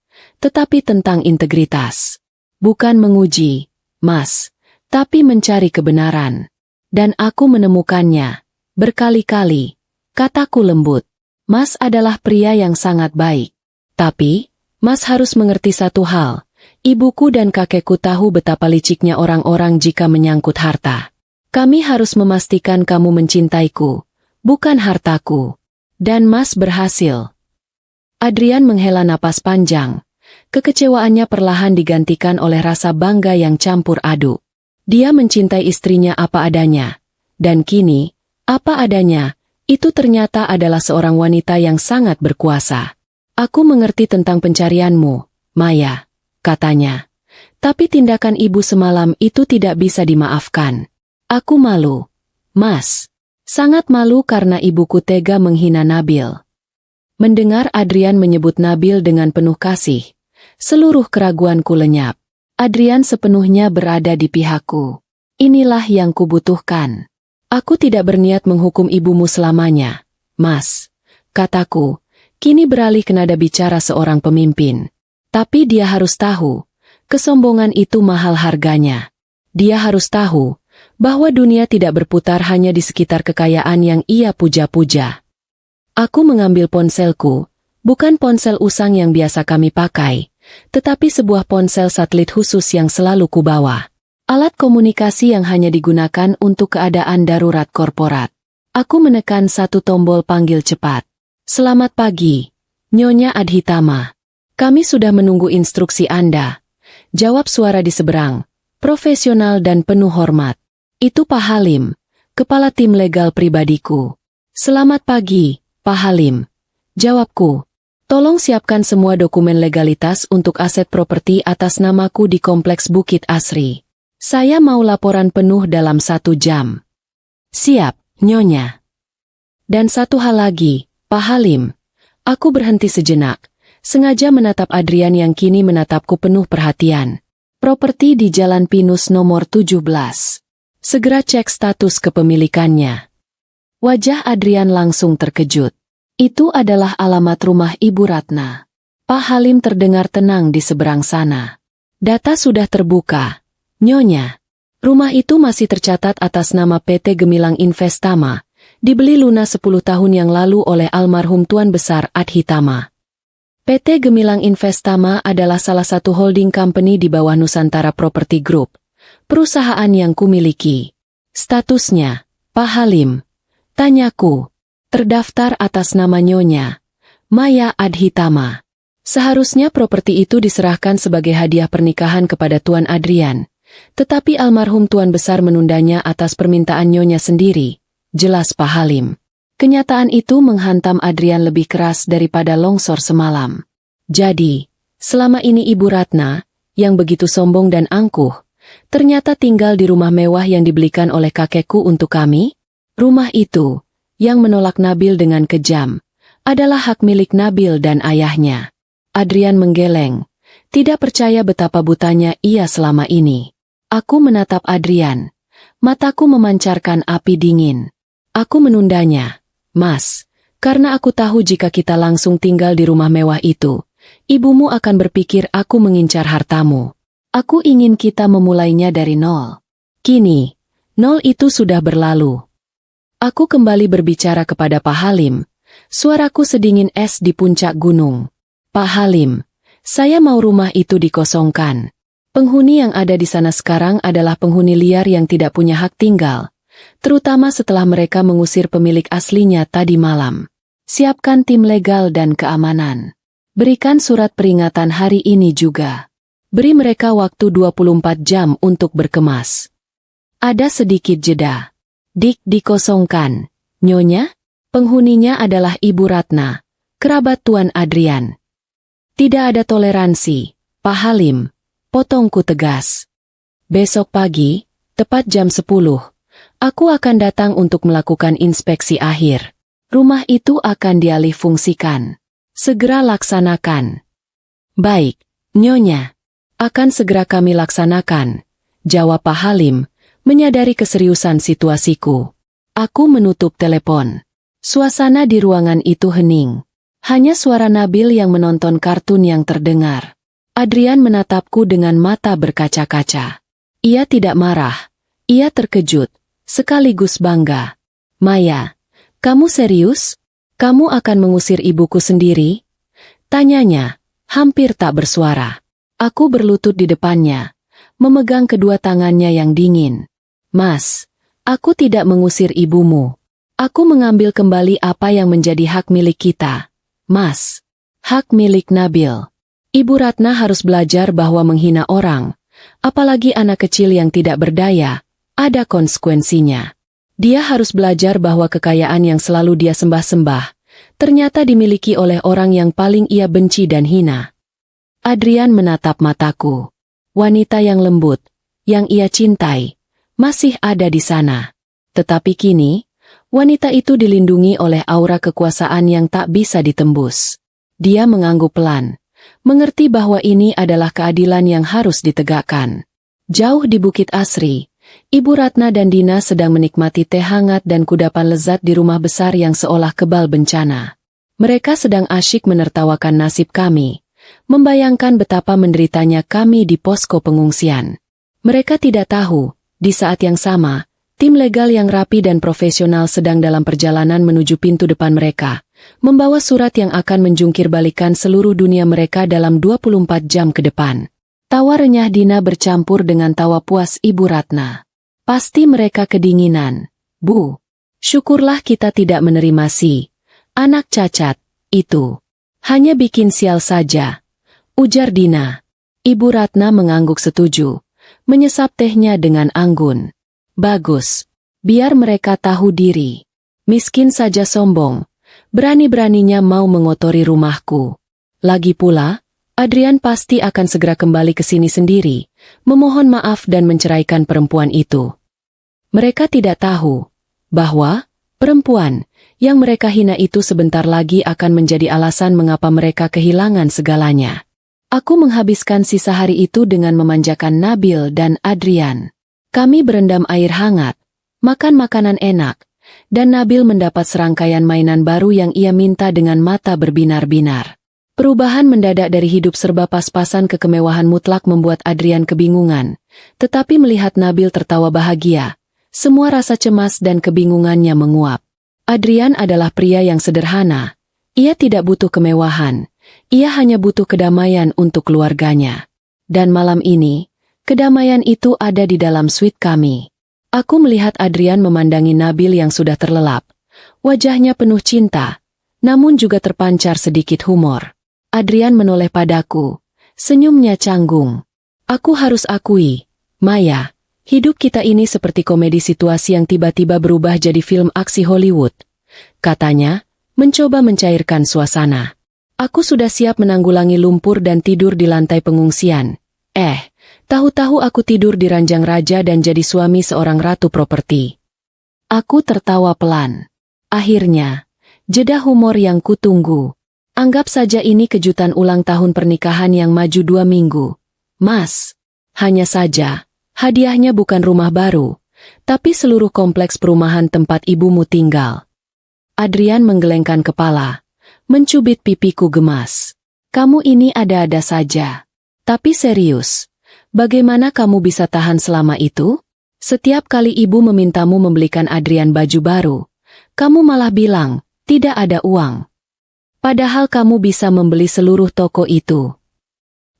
tetapi tentang integritas. Bukan menguji, Mas, tapi mencari kebenaran. Dan aku menemukannya, berkali-kali. Kataku lembut, Mas adalah pria yang sangat baik. Tapi, Mas harus mengerti satu hal, ibuku dan kakekku tahu betapa liciknya orang-orang jika menyangkut harta. Kami harus memastikan kamu mencintaiku, bukan hartaku. Dan Mas berhasil. Adrian menghela napas panjang. Kekecewaannya perlahan digantikan oleh rasa bangga yang campur aduk. Dia mencintai istrinya apa adanya. Dan kini, apa adanya, itu ternyata adalah seorang wanita yang sangat berkuasa. Aku mengerti tentang pencarianmu, Maya, katanya. Tapi tindakan ibu semalam itu tidak bisa dimaafkan. Aku malu, Mas. Sangat malu karena ibuku tega menghina Nabil. Mendengar Adrian menyebut Nabil dengan penuh kasih, seluruh keraguanku lenyap. Adrian sepenuhnya berada di pihakku. Inilah yang kubutuhkan. Aku tidak berniat menghukum ibumu selamanya, Mas. Kataku, kini beralih ke nada bicara seorang pemimpin. Tapi dia harus tahu, kesombongan itu mahal harganya. Dia harus tahu bahwa dunia tidak berputar hanya di sekitar kekayaan yang ia puja-puja. Aku mengambil ponselku, bukan ponsel usang yang biasa kami pakai, tetapi sebuah ponsel satelit khusus yang selalu kubawa. Alat komunikasi yang hanya digunakan untuk keadaan darurat korporat. Aku menekan satu tombol panggil cepat. Selamat pagi, Nyonya Adhitama. Kami sudah menunggu instruksi Anda. Jawab suara di seberang, profesional dan penuh hormat. Itu Pak Halim, kepala tim legal pribadiku. Selamat pagi, Pak Halim. Jawabku. Tolong siapkan semua dokumen legalitas untuk aset properti atas namaku di Kompleks Bukit Asri. Saya mau laporan penuh dalam 1 jam. Siap, Nyonya. Dan satu hal lagi, Pak Halim. Aku berhenti sejenak, sengaja menatap Adrian yang kini menatapku penuh perhatian. Properti di Jalan Pinus nomor 17. Segera cek status kepemilikannya. Wajah Adrian langsung terkejut. Itu adalah alamat rumah Ibu Ratna. Pak Halim terdengar tenang di seberang sana. Data sudah terbuka, Nyonya. Rumah itu masih tercatat atas nama PT Gemilang Investama, dibeli lunas 10 tahun yang lalu oleh almarhum Tuan Besar Adhitama. PT Gemilang Investama adalah salah satu holding company di bawah Nusantara Property Group, perusahaan yang kumiliki. Statusnya, Pak Halim. Tanyaku, terdaftar atas nama Nyonya Maya Adhitama. Seharusnya properti itu diserahkan sebagai hadiah pernikahan kepada Tuan Adrian, tetapi almarhum Tuan Besar menundanya atas permintaan Nyonya sendiri, jelas Pak Halim. Kenyataan itu menghantam Adrian lebih keras daripada longsor semalam. Jadi, selama ini Ibu Ratna, yang begitu sombong dan angkuh, ternyata tinggal di rumah mewah yang dibelikan oleh kakekku untuk kami? Rumah itu, yang menolak Nabil dengan kejam, adalah hak milik Nabil dan ayahnya. Adrian menggeleng, tidak percaya betapa butanya ia selama ini. Aku menatap Adrian, mataku memancarkan api dingin. Aku menundanya, Mas, karena aku tahu jika kita langsung tinggal di rumah mewah itu, ibumu akan berpikir aku mengincar hartamu. Aku ingin kita memulainya dari nol. Kini, nol itu sudah berlalu. Aku kembali berbicara kepada Pak Halim, suaraku sedingin es di puncak gunung. Pak Halim, saya mau rumah itu dikosongkan. Penghuni yang ada di sana sekarang adalah penghuni liar yang tidak punya hak tinggal, terutama setelah mereka mengusir pemilik aslinya tadi malam. Siapkan tim legal dan keamanan. Berikan surat peringatan hari ini juga. Beri mereka waktu 24 jam untuk berkemas. Ada sedikit jeda. Dikosongkan, Nyonya? Penghuninya adalah Ibu Ratna, kerabat Tuan Adrian. Tidak ada toleransi, Pak Halim, potongku tegas. Besok pagi, tepat jam 10, aku akan datang untuk melakukan inspeksi akhir. Rumah itu akan dialih fungsikan. Segera laksanakan. Baik, Nyonya. Akan segera kami laksanakan, jawab Pak Halim, menyadari keseriusan situasiku. Aku menutup telepon. Suasana di ruangan itu hening. Hanya suara Nabil yang menonton kartun yang terdengar. Adrian menatapku dengan mata berkaca-kaca. Ia tidak marah. Ia terkejut, sekaligus bangga. Maya, kamu serius? Kamu akan mengusir ibuku sendiri? Tanyanya, hampir tak bersuara. Aku berlutut di depannya, memegang kedua tangannya yang dingin. Mas, aku tidak mengusir ibumu. Aku mengambil kembali apa yang menjadi hak milik kita. Mas, hak milik Nabil. Ibu Ratna harus belajar bahwa menghina orang, apalagi anak kecil yang tidak berdaya, ada konsekuensinya. Dia harus belajar bahwa kekayaan yang selalu dia sembah-sembah, ternyata dimiliki oleh orang yang paling ia benci dan hina. Adrian menatap mataku. wanita yang lembut, yang ia cintai, masih ada di sana. Tetapi kini, wanita itu dilindungi oleh aura kekuasaan yang tak bisa ditembus. Dia mengangguk pelan, mengerti bahwa ini adalah keadilan yang harus ditegakkan. Jauh di Bukit Asri, Ibu Ratna dan Dina sedang menikmati teh hangat dan kudapan lezat di rumah besar yang seolah kebal bencana. Mereka sedang asyik menertawakan nasib kami, membayangkan betapa menderitanya kami di posko pengungsian. Mereka tidak tahu, di saat yang sama, tim legal yang rapi dan profesional sedang dalam perjalanan menuju pintu depan mereka, membawa surat yang akan menjungkir balikan seluruh dunia mereka dalam 24 jam ke depan. Tawa renyah Dina bercampur dengan tawa puas Ibu Ratna. Pasti mereka kedinginan, Bu. Syukurlah kita tidak menerima si anak cacat itu. Hanya bikin sial saja, ujar Dina. Ibu Ratna mengangguk setuju, menyesap tehnya dengan anggun. Bagus, biar mereka tahu diri. Miskin saja sombong, berani-beraninya mau mengotori rumahku. Lagi pula, Adrian pasti akan segera kembali ke sini sendiri, memohon maaf dan menceraikan perempuan itu. Mereka tidak tahu bahwa perempuan yang mereka hina itu sebentar lagi akan menjadi alasan mengapa mereka kehilangan segalanya. Aku menghabiskan sisa hari itu dengan memanjakan Nabil dan Adrian. Kami berendam air hangat, makan makanan enak, dan Nabil mendapat serangkaian mainan baru yang ia minta dengan mata berbinar-binar. Perubahan mendadak dari hidup serba pas-pasan ke kemewahan mutlak membuat Adrian kebingungan, tetapi melihat Nabil tertawa bahagia, semua rasa cemas dan kebingungannya menguap. Adrian adalah pria yang sederhana. Ia tidak butuh kemewahan. Ia hanya butuh kedamaian untuk keluarganya. Dan malam ini, kedamaian itu ada di dalam suite kami. Aku melihat Adrian memandangi Nabil yang sudah terlelap. Wajahnya penuh cinta, namun juga terpancar sedikit humor. Adrian menoleh padaku, senyumnya canggung. Aku harus akui, Maya, hidup kita ini seperti komedi situasi yang tiba-tiba berubah jadi film aksi Hollywood. Katanya, mencoba mencairkan suasana. Aku sudah siap menanggulangi lumpur dan tidur di lantai pengungsian. Tahu-tahu aku tidur di ranjang raja dan jadi suami seorang ratu properti. Aku tertawa pelan. Akhirnya, jeda humor yang kutunggu. Anggap saja ini kejutan ulang tahun pernikahan yang maju 2 minggu. Mas, hanya saja, hadiahnya bukan rumah baru, tapi seluruh kompleks perumahan tempat ibumu tinggal. Adrian menggelengkan kepala, mencubit pipiku gemas. Kamu ini ada-ada saja. Tapi serius, bagaimana kamu bisa tahan selama itu? Setiap kali ibu memintamu membelikan Adrian baju baru, kamu malah bilang, tidak ada uang. Padahal kamu bisa membeli seluruh toko itu.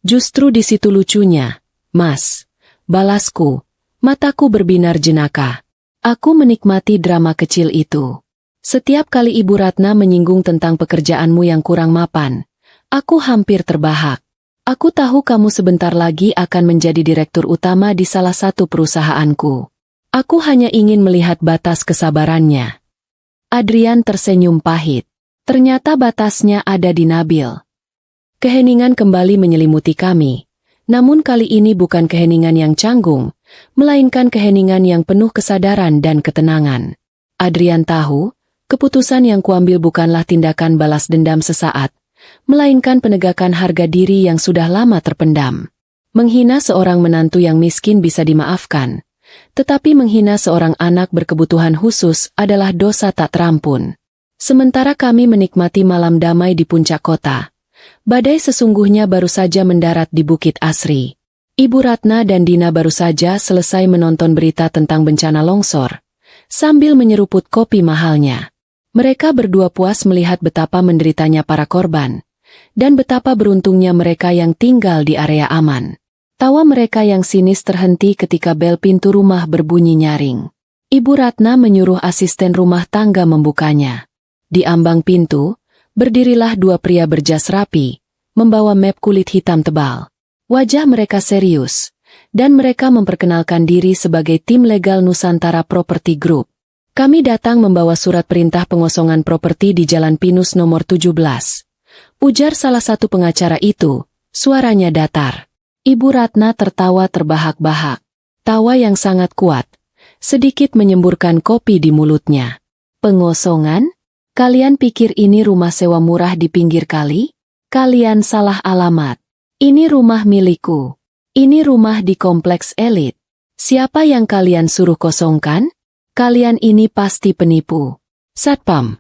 Justru di situ lucunya, Mas. Balasku, mataku berbinar jenaka. Aku menikmati drama kecil itu. Setiap kali Ibu Ratna menyinggung tentang pekerjaanmu yang kurang mapan, aku hampir terbahak. Aku tahu kamu sebentar lagi akan menjadi direktur utama di salah satu perusahaanku. Aku hanya ingin melihat batas kesabarannya. Adrian tersenyum pahit. Ternyata batasnya ada di Nabil. Keheningan kembali menyelimuti kami. Namun kali ini bukan keheningan yang canggung, melainkan keheningan yang penuh kesadaran dan ketenangan. Adrian tahu, keputusan yang kuambil bukanlah tindakan balas dendam sesaat, melainkan penegakan harga diri yang sudah lama terpendam. Menghina seorang menantu yang miskin bisa dimaafkan, tetapi menghina seorang anak berkebutuhan khusus adalah dosa tak terampun. Sementara kami menikmati malam damai di puncak kota, badai sesungguhnya baru saja mendarat di Bukit Asri. Ibu Ratna dan Dina baru saja selesai menonton berita tentang bencana longsor, sambil menyeruput kopi mahalnya. Mereka berdua puas melihat betapa menderitanya para korban, dan betapa beruntungnya mereka yang tinggal di area aman. Tawa mereka yang sinis terhenti ketika bel pintu rumah berbunyi nyaring. Ibu Ratna menyuruh asisten rumah tangga membukanya. Di ambang pintu, berdirilah 2 pria berjas rapi, membawa map kulit hitam tebal. Wajah mereka serius, dan mereka memperkenalkan diri sebagai tim legal Nusantara Property Group. Kami datang membawa surat perintah pengosongan properti di Jalan Pinus nomor 17. Ujar salah satu pengacara itu, suaranya datar. Ibu Ratna tertawa terbahak-bahak. Tawa yang sangat kuat, sedikit menyemburkan kopi di mulutnya. Pengosongan? Kalian pikir ini rumah sewa murah di pinggir kali? Kalian salah alamat. Ini rumah milikku. Ini rumah di kompleks elit. Siapa yang kalian suruh kosongkan? Kalian ini pasti penipu. Satpam.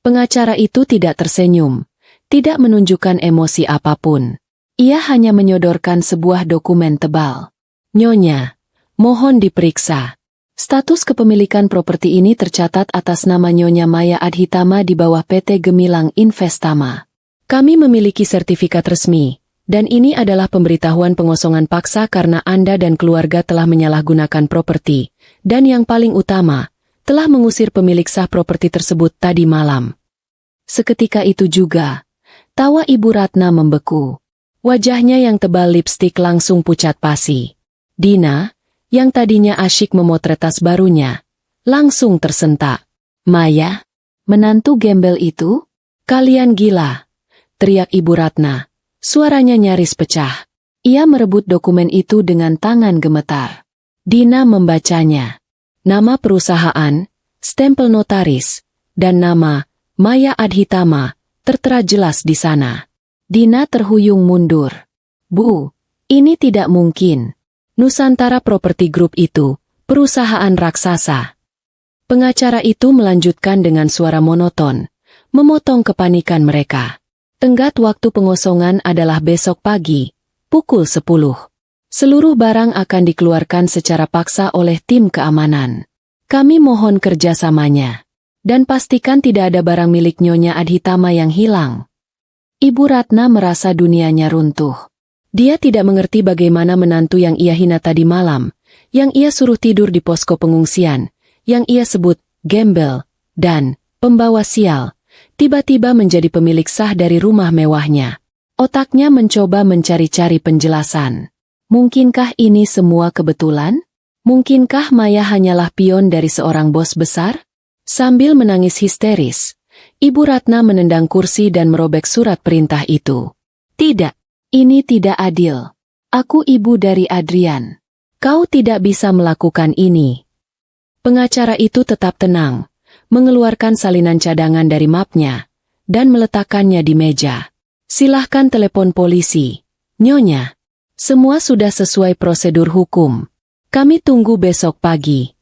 Pengacara itu tidak tersenyum, tidak menunjukkan emosi apapun. Ia hanya menyodorkan sebuah dokumen tebal. Nyonya, mohon diperiksa. Status kepemilikan properti ini tercatat atas nama Nyonya Maya Adhitama di bawah PT Gemilang Investama. Kami memiliki sertifikat resmi, dan ini adalah pemberitahuan pengosongan paksa karena Anda dan keluarga telah menyalahgunakan properti, dan yang paling utama, telah mengusir pemilik sah properti tersebut tadi malam. Seketika itu juga, tawa Ibu Ratna membeku. Wajahnya yang tebal lipstik langsung pucat pasi. Dina, yang tadinya asyik memotret tas barunya, langsung tersentak. Maya, menantu gembel itu? Kalian gila, teriak Ibu Ratna. Suaranya nyaris pecah. Ia merebut dokumen itu dengan tangan gemetar. Dina membacanya. Nama perusahaan, stempel notaris, dan nama Maya Adhitama tertera jelas di sana. Dina terhuyung mundur. Bu, ini tidak mungkin. Nusantara Property Group itu, perusahaan raksasa. Pengacara itu melanjutkan dengan suara monoton, memotong kepanikan mereka. Tenggat waktu pengosongan adalah besok pagi, pukul 10. Seluruh barang akan dikeluarkan secara paksa oleh tim keamanan. Kami mohon kerjasamanya. Dan pastikan tidak ada barang milik Nyonya Adhitama yang hilang. Ibu Ratna merasa dunianya runtuh. Dia tidak mengerti bagaimana menantu yang ia hina tadi malam, yang ia suruh tidur di posko pengungsian, yang ia sebut gembel dan pembawa sial, tiba-tiba menjadi pemilik sah dari rumah mewahnya. Otaknya mencoba mencari-cari penjelasan. Mungkinkah ini semua kebetulan? Mungkinkah Maya hanyalah pion dari seorang bos besar? Sambil menangis histeris, Ibu Ratna menendang kursi dan merobek surat perintah itu. Tidak. Ini tidak adil. Aku ibu dari Adrian. Kau tidak bisa melakukan ini. Pengacara itu tetap tenang, mengeluarkan salinan cadangan dari mapnya, dan meletakkannya di meja. Silahkan telepon polisi. Nyonya, semua sudah sesuai prosedur hukum. Kami tunggu besok pagi.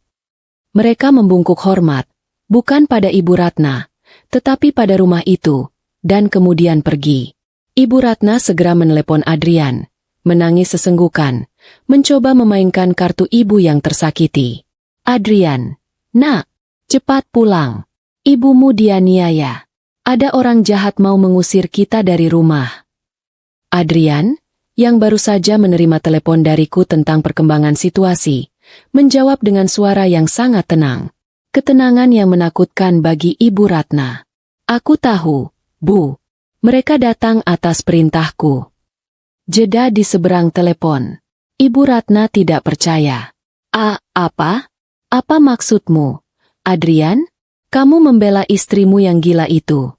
Mereka membungkuk hormat, bukan pada Ibu Ratna, tetapi pada rumah itu, dan kemudian pergi. Ibu Ratna segera menelepon Adrian, menangis sesenggukan, mencoba memainkan kartu ibu yang tersakiti. Adrian, nak, cepat pulang. Ibumu dianiaya. Ada orang jahat mau mengusir kita dari rumah. Adrian, yang baru saja menerima telepon dariku tentang perkembangan situasi, menjawab dengan suara yang sangat tenang. Ketenangan yang menakutkan bagi Ibu Ratna. Aku tahu, Bu. Mereka datang atas perintahku. Jeda di seberang telepon. Ibu Ratna tidak percaya. Apa? Apa maksudmu? Adrian? Kamu membela istrimu yang gila itu.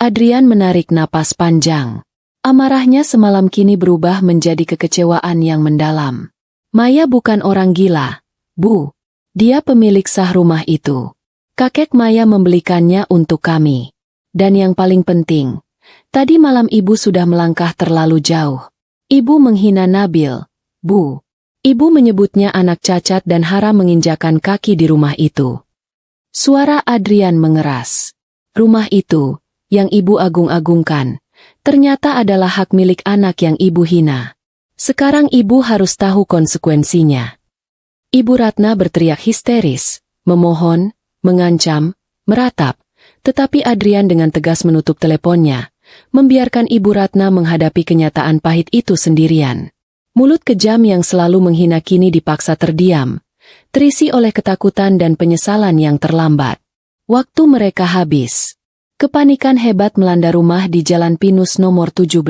Adrian menarik napas panjang. Amarahnya semalam kini berubah menjadi kekecewaan yang mendalam. Maya bukan orang gila, Bu. Dia pemilik sah rumah itu. Kakek Maya membelikannya untuk kami. Dan yang paling penting, tadi malam ibu sudah melangkah terlalu jauh. Ibu menghina Nabil, Bu. Ibu menyebutnya anak cacat dan haram menginjakan kaki di rumah itu. Suara Adrian mengeras. Rumah itu, yang ibu agung-agungkan, ternyata adalah hak milik anak yang ibu hina. Sekarang ibu harus tahu konsekuensinya. Ibu Ratna berteriak histeris, memohon, mengancam, meratap, tetapi Adrian dengan tegas menutup teleponnya, membiarkan Ibu Ratna menghadapi kenyataan pahit itu sendirian. Mulut kejam yang selalu menghina kini dipaksa terdiam, terisi oleh ketakutan dan penyesalan yang terlambat. Waktu mereka habis. Kepanikan hebat melanda rumah di Jalan Pinus nomor 17.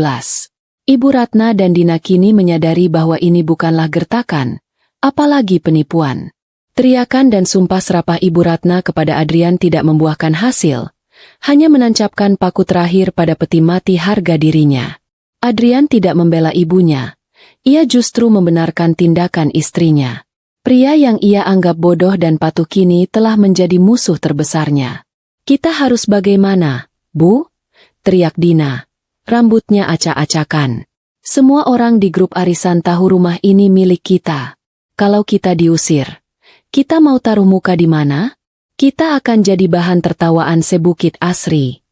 Ibu Ratna dan Dina kini menyadari bahwa ini bukanlah gertakan, apalagi penipuan. Teriakan dan sumpah serapah Ibu Ratna kepada Adrian tidak membuahkan hasil, hanya menancapkan paku terakhir pada peti mati harga dirinya. Adrian tidak membela ibunya, Ia justru membenarkan tindakan istrinya. Pria yang ia anggap bodoh dan patuh kini telah menjadi musuh terbesarnya. "Kita harus bagaimana, Bu?" teriak Dina. Rambutnya acak-acakan. "Semua orang di grup arisan tahu rumah ini milik kita. Kalau kita diusir, kita mau taruh muka di mana? Kita akan jadi bahan tertawaan sebukit Asri."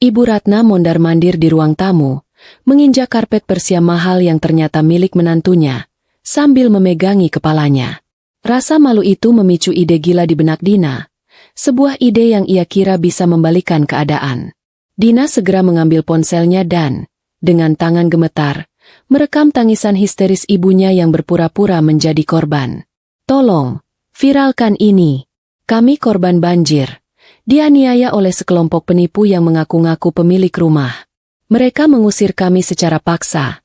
Ibu Ratna mondar-mandir di ruang tamu, menginjak karpet persia mahal yang ternyata milik menantunya, sambil memegangi kepalanya. Rasa malu itu memicu ide gila di benak Dina, sebuah ide yang ia kira bisa membalikkan keadaan. Dina segera mengambil ponselnya dan, dengan tangan gemetar, merekam tangisan histeris ibunya yang berpura-pura menjadi korban. "Tolong, viralkan ini. Kami korban banjir. Dianiaya oleh sekelompok penipu yang mengaku-ngaku pemilik rumah. Mereka mengusir kami secara paksa,"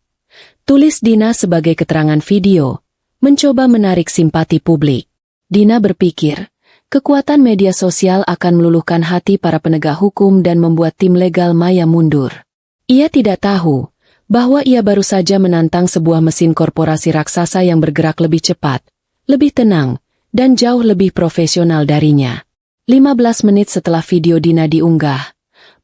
tulis Dina sebagai keterangan video, mencoba menarik simpati publik. Dina berpikir, kekuatan media sosial akan meluluhkan hati para penegak hukum dan membuat tim legal Maya mundur. Ia tidak tahu bahwa ia baru saja menantang sebuah mesin korporasi raksasa yang bergerak lebih cepat, lebih tenang, dan jauh lebih profesional darinya. 15 menit setelah video Dina diunggah,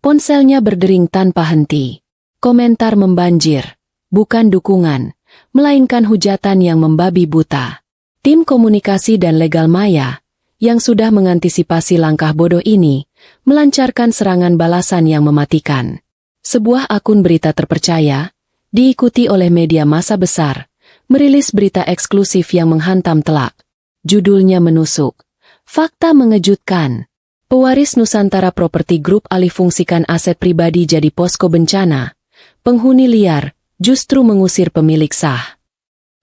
ponselnya berdering tanpa henti. Komentar membanjir, bukan dukungan, melainkan hujatan yang membabi buta. Tim komunikasi dan legal Maya, yang sudah mengantisipasi langkah bodoh ini, melancarkan serangan balasan yang mematikan. Sebuah akun berita terpercaya, diikuti oleh media massa besar, merilis berita eksklusif yang menghantam telak. Judulnya menusuk. Fakta mengejutkan. Pewaris Nusantara Property Group alihfungsikan aset pribadi jadi posko bencana. Penghuni liar justru mengusir pemilik sah.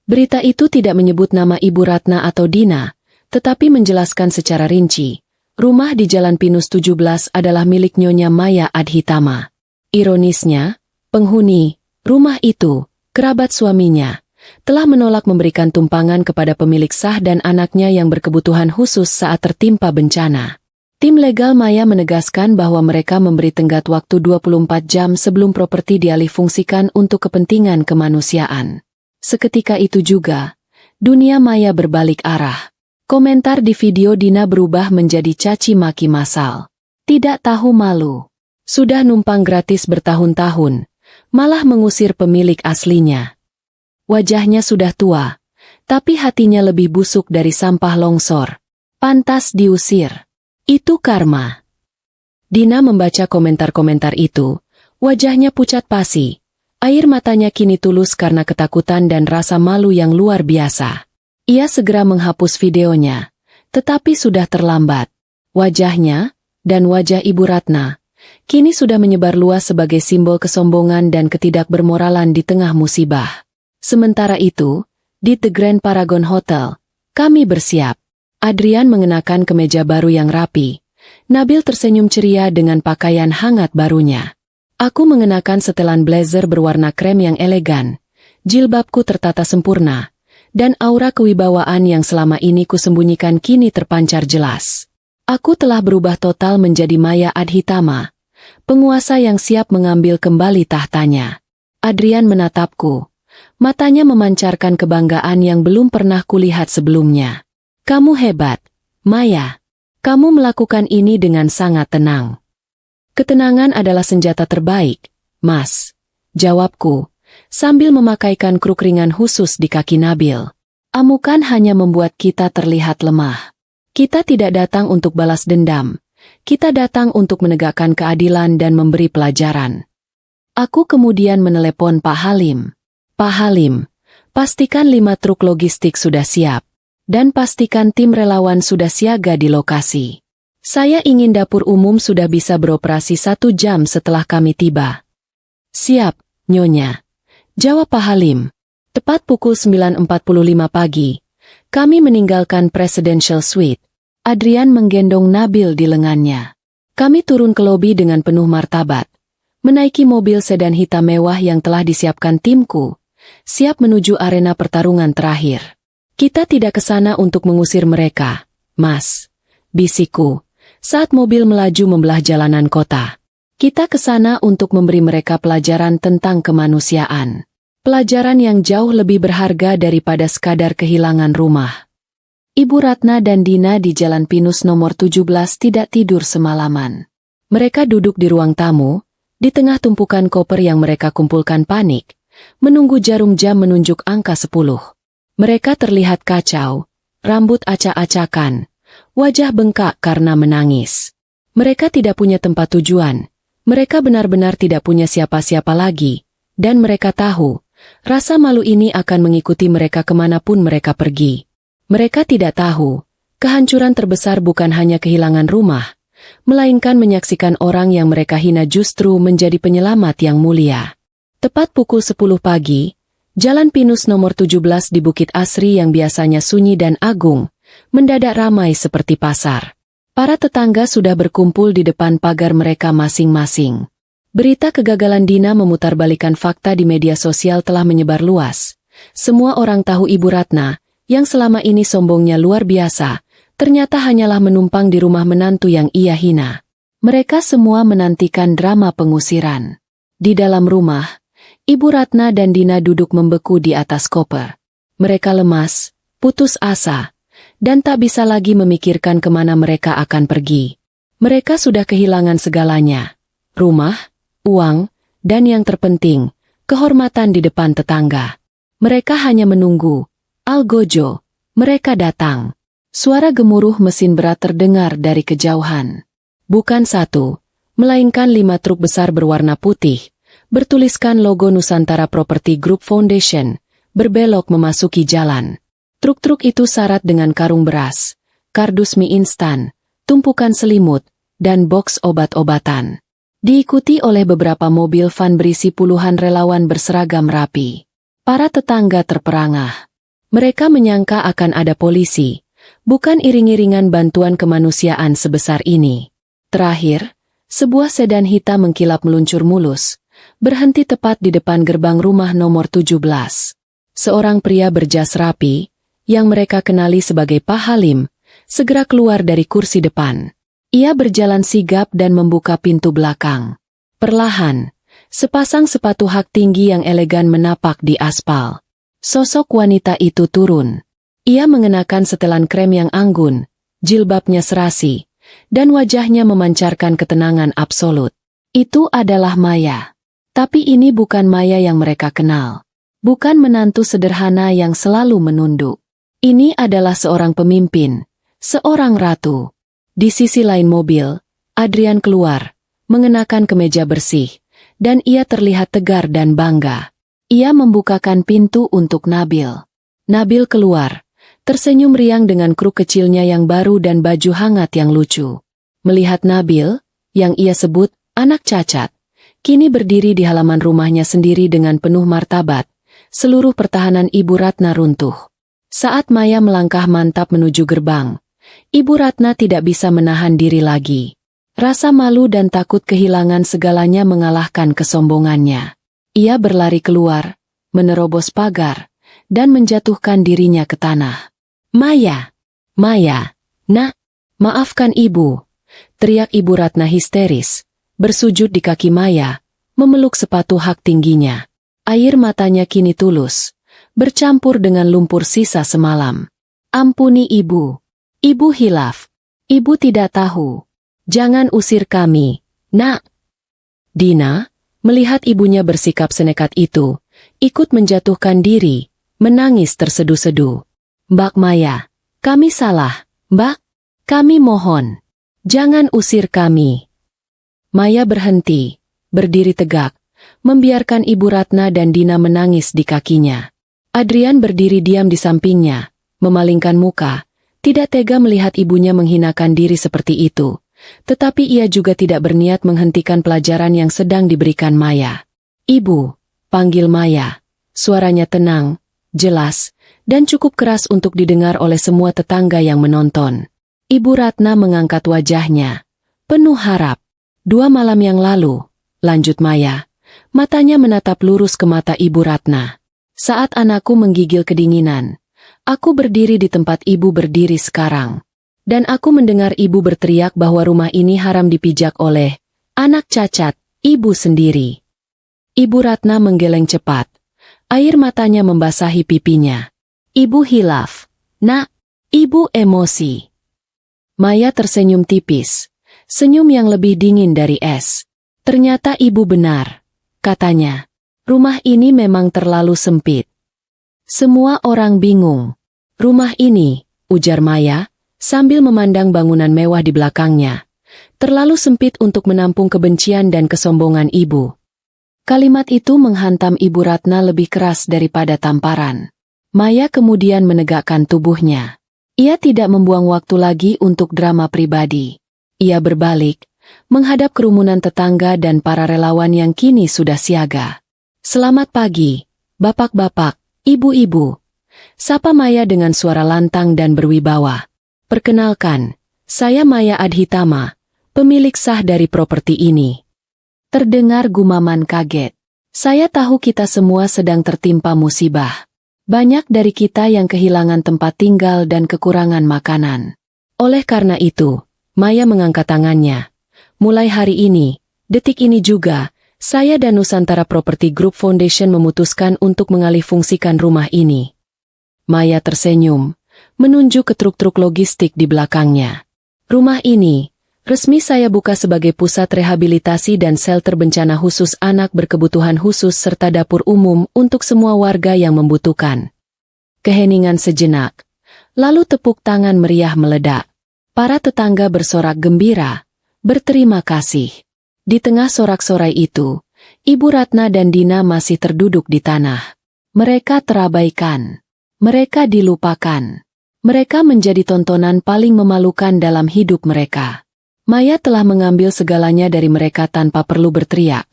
Berita itu tidak menyebut nama Ibu Ratna atau Dina, tetapi menjelaskan secara rinci, rumah di Jalan Pinus 17 adalah milik Nyonya Maya Adhitama. Ironisnya, penghuni rumah itu, kerabat suaminya, telah menolak memberikan tumpangan kepada pemilik sah dan anaknya yang berkebutuhan khusus saat tertimpa bencana. Tim legal Maya menegaskan bahwa mereka memberi tenggat waktu 24 jam sebelum properti dialihfungsikan untuk kepentingan kemanusiaan. Seketika itu juga, dunia Maya berbalik arah. Komentar di video Dina berubah menjadi caci maki massal. Tidak tahu malu. Sudah numpang gratis bertahun-tahun, malah mengusir pemilik aslinya. Wajahnya sudah tua, tapi hatinya lebih busuk dari sampah longsor. Pantas diusir. Itu karma. Dina membaca komentar-komentar itu, wajahnya pucat pasi. Air matanya kini tulus karena ketakutan dan rasa malu yang luar biasa. Ia segera menghapus videonya, tetapi sudah terlambat. Wajahnya, dan wajah Ibu Ratna, kini sudah menyebar luas sebagai simbol kesombongan dan ketidakbermoralan di tengah musibah. Sementara itu, di The Grand Paragon Hotel, kami bersiap. Adrian mengenakan kemeja baru yang rapi. Nabil tersenyum ceria dengan pakaian hangat barunya. Aku mengenakan setelan blazer berwarna krem yang elegan. Jilbabku tertata sempurna, dan aura kewibawaan yang selama ini kusembunyikan kini terpancar jelas. Aku telah berubah total menjadi Maya Adhitama, penguasa yang siap mengambil kembali tahtanya. Adrian menatapku. Matanya memancarkan kebanggaan yang belum pernah kulihat sebelumnya. "Kamu hebat, Maya. Kamu melakukan ini dengan sangat tenang." "Ketenangan adalah senjata terbaik, Mas," jawabku, sambil memakaikan kruk ringan khusus di kaki Nabil. "Amukan hanya membuat kita terlihat lemah. Kita tidak datang untuk balas dendam. Kita datang untuk menegakkan keadilan dan memberi pelajaran." Aku kemudian menelepon Pak Halim. "Pak Halim, pastikan 5 truk logistik sudah siap, dan pastikan tim relawan sudah siaga di lokasi. Saya ingin dapur umum sudah bisa beroperasi 1 jam setelah kami tiba." "Siap, Nyonya," jawab Pak Halim. Tepat pukul 9.45 pagi, kami meninggalkan Presidential Suite. Adrian menggendong Nabil di lengannya. Kami turun ke lobi dengan penuh martabat, menaiki mobil sedan hitam mewah yang telah disiapkan timku, siap menuju arena pertarungan terakhir. "Kita tidak ke sana untuk mengusir mereka, Mas," bisikku, saat mobil melaju membelah jalanan kota. "Kita ke sana untuk memberi mereka pelajaran tentang kemanusiaan." Pelajaran yang jauh lebih berharga daripada sekadar kehilangan rumah. Ibu Ratna dan Dina di Jalan Pinus nomor 17 tidak tidur semalaman. Mereka duduk di ruang tamu, di tengah tumpukan koper yang mereka kumpulkan panik, menunggu jarum jam menunjuk angka 10. Mereka terlihat kacau, rambut acak-acakan, wajah bengkak karena menangis. Mereka tidak punya tempat tujuan, mereka benar-benar tidak punya siapa-siapa lagi, dan mereka tahu, rasa malu ini akan mengikuti mereka kemanapun mereka pergi. Mereka tidak tahu, kehancuran terbesar bukan hanya kehilangan rumah, melainkan menyaksikan orang yang mereka hina justru menjadi penyelamat yang mulia. Tepat pukul 10 pagi, Jalan Pinus nomor 17 di Bukit Asri yang biasanya sunyi dan agung, mendadak ramai seperti pasar. Para tetangga sudah berkumpul di depan pagar mereka masing-masing. Berita kegagalan Dina memutarbalikkan fakta di media sosial telah menyebar luas. Semua orang tahu Ibu Ratna, yang selama ini sombongnya luar biasa, ternyata hanyalah menumpang di rumah menantu yang ia hina. Mereka semua menantikan drama pengusiran. Di dalam rumah, Ibu Ratna dan Dina duduk membeku di atas koper. Mereka lemas, putus asa, dan tak bisa lagi memikirkan kemana mereka akan pergi. Mereka sudah kehilangan segalanya. Rumah, uang, dan yang terpenting, kehormatan di depan tetangga. Mereka hanya menunggu. Algojo, mereka datang. Suara gemuruh mesin berat terdengar dari kejauhan. Bukan satu, melainkan 5 truk besar berwarna putih, bertuliskan logo Nusantara Property Group Foundation, berbelok memasuki jalan. Truk-truk itu syarat dengan karung beras, kardus mie instan, tumpukan selimut, dan boks obat-obatan. Diikuti oleh beberapa mobil van berisi puluhan relawan berseragam rapi. Para tetangga terperangah. Mereka menyangka akan ada polisi, bukan iring-iringan bantuan kemanusiaan sebesar ini. Terakhir, sebuah sedan hitam mengkilap meluncur mulus, berhenti tepat di depan gerbang rumah nomor 17. Seorang pria berjas rapi, yang mereka kenali sebagai Pak Halim, segera keluar dari kursi depan. Ia berjalan sigap dan membuka pintu belakang. Perlahan, sepasang sepatu hak tinggi yang elegan menapak di aspal. Sosok wanita itu turun. Ia mengenakan setelan krem yang anggun, jilbabnya serasi, dan wajahnya memancarkan ketenangan absolut. Itu adalah Maya. Tapi ini bukan Maya yang mereka kenal. Bukan menantu sederhana yang selalu menunduk. Ini adalah seorang pemimpin, seorang ratu. Di sisi lain mobil, Adrian keluar, mengenakan kemeja bersih, dan ia terlihat tegar dan bangga. Ia membukakan pintu untuk Nabil. Nabil keluar, tersenyum riang dengan kruk kecilnya yang baru dan baju hangat yang lucu. Melihat Nabil, yang ia sebut anak cacat, kini berdiri di halaman rumahnya sendiri dengan penuh martabat, seluruh pertahanan Ibu Ratna runtuh. Saat Maya melangkah mantap menuju gerbang, Ibu Ratna tidak bisa menahan diri lagi. Rasa malu dan takut kehilangan segalanya mengalahkan kesombongannya. Ia berlari keluar, menerobos pagar, dan menjatuhkan dirinya ke tanah. Maya! Maya! Nak! Maafkan ibu! Teriak Ibu Ratna histeris, bersujud di kaki Maya, memeluk sepatu hak tingginya. Air matanya kini tulus, bercampur dengan lumpur sisa semalam. Ampuni ibu. Ibu hilaf. Ibu tidak tahu. Jangan usir kami, nak. Dina, melihat ibunya bersikap senekat itu, ikut menjatuhkan diri, menangis terseduh-seduh. Mbak Maya, kami salah, Mbak. Kami mohon. Jangan usir kami. Maya berhenti, berdiri tegak, membiarkan Ibu Ratna dan Dina menangis di kakinya. Adrian berdiri diam di sampingnya, memalingkan muka, tidak tega melihat ibunya menghinakan diri seperti itu. Tetapi ia juga tidak berniat menghentikan pelajaran yang sedang diberikan Maya. Ibu, panggil Maya. Suaranya tenang, jelas, dan cukup keras untuk didengar oleh semua tetangga yang menonton. Ibu Ratna mengangkat wajahnya, penuh harap. 2 malam yang lalu, lanjut Maya, matanya menatap lurus ke mata Ibu Ratna. Saat anakku menggigil kedinginan, aku berdiri di tempat ibu berdiri sekarang. Dan aku mendengar ibu berteriak bahwa rumah ini haram dipijak oleh anak cacat, ibu sendiri. Ibu Ratna menggeleng cepat. Air matanya membasahi pipinya. Ibu hilaf. Nak, ibu emosi. Maya tersenyum tipis. Senyum yang lebih dingin dari es. Ternyata ibu benar, katanya. Rumah ini memang terlalu sempit. Semua orang bingung. Rumah ini, ujar Maya, sambil memandang bangunan mewah di belakangnya. Terlalu sempit untuk menampung kebencian dan kesombongan ibu. Kalimat itu menghantam Ibu Ratna lebih keras daripada tamparan. Maya kemudian menegakkan tubuhnya. Ia tidak membuang waktu lagi untuk drama pribadi. Ia berbalik, menghadap kerumunan tetangga dan para relawan yang kini sudah siaga. Selamat pagi, bapak-bapak, ibu-ibu. Sapa Maya dengan suara lantang dan berwibawa. Perkenalkan, saya Maya Adhitama, pemilik sah dari properti ini. Terdengar gumaman kaget. Saya tahu kita semua sedang tertimpa musibah. Banyak dari kita yang kehilangan tempat tinggal dan kekurangan makanan. Oleh karena itu, Maya mengangkat tangannya. Mulai hari ini, detik ini juga, saya dan Nusantara Property Group Foundation memutuskan untuk mengalihfungsikan rumah ini. Maya tersenyum, menunjuk ke truk-truk logistik di belakangnya. Rumah ini, resmi saya buka sebagai pusat rehabilitasi dan shelter bencana khusus anak berkebutuhan khusus serta dapur umum untuk semua warga yang membutuhkan. Keheningan sejenak, lalu tepuk tangan meriah meledak. Para tetangga bersorak gembira, berterima kasih. Di tengah sorak-sorai itu, Ibu Ratna dan Dina masih terduduk di tanah. Mereka terabaikan. Mereka dilupakan. Mereka menjadi tontonan paling memalukan dalam hidup mereka. Maya telah mengambil segalanya dari mereka tanpa perlu berteriak.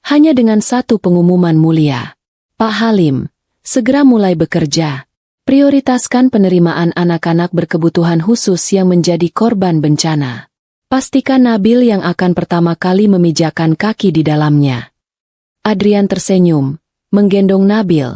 Hanya dengan satu pengumuman mulia. Pak Halim, segera mulai bekerja. Prioritaskan penerimaan anak-anak berkebutuhan khusus yang menjadi korban bencana. Pastikan Nabil yang akan pertama kali memijakan kaki di dalamnya. Adrian tersenyum, menggendong Nabil,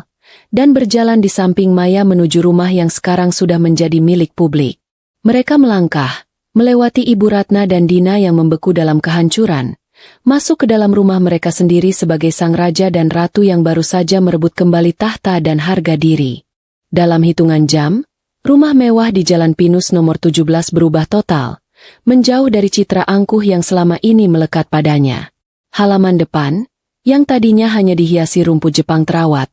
dan berjalan di samping Maya menuju rumah yang sekarang sudah menjadi milik publik. Mereka melangkah, melewati Ibu Ratna dan Dina yang membeku dalam kehancuran, masuk ke dalam rumah mereka sendiri sebagai sang raja dan ratu yang baru saja merebut kembali tahta dan harga diri. Dalam hitungan jam, rumah mewah di Jalan Pinus nomor 17 berubah total, menjauh dari citra angkuh yang selama ini melekat padanya. Halaman depan, yang tadinya hanya dihiasi rumput Jepang terawat,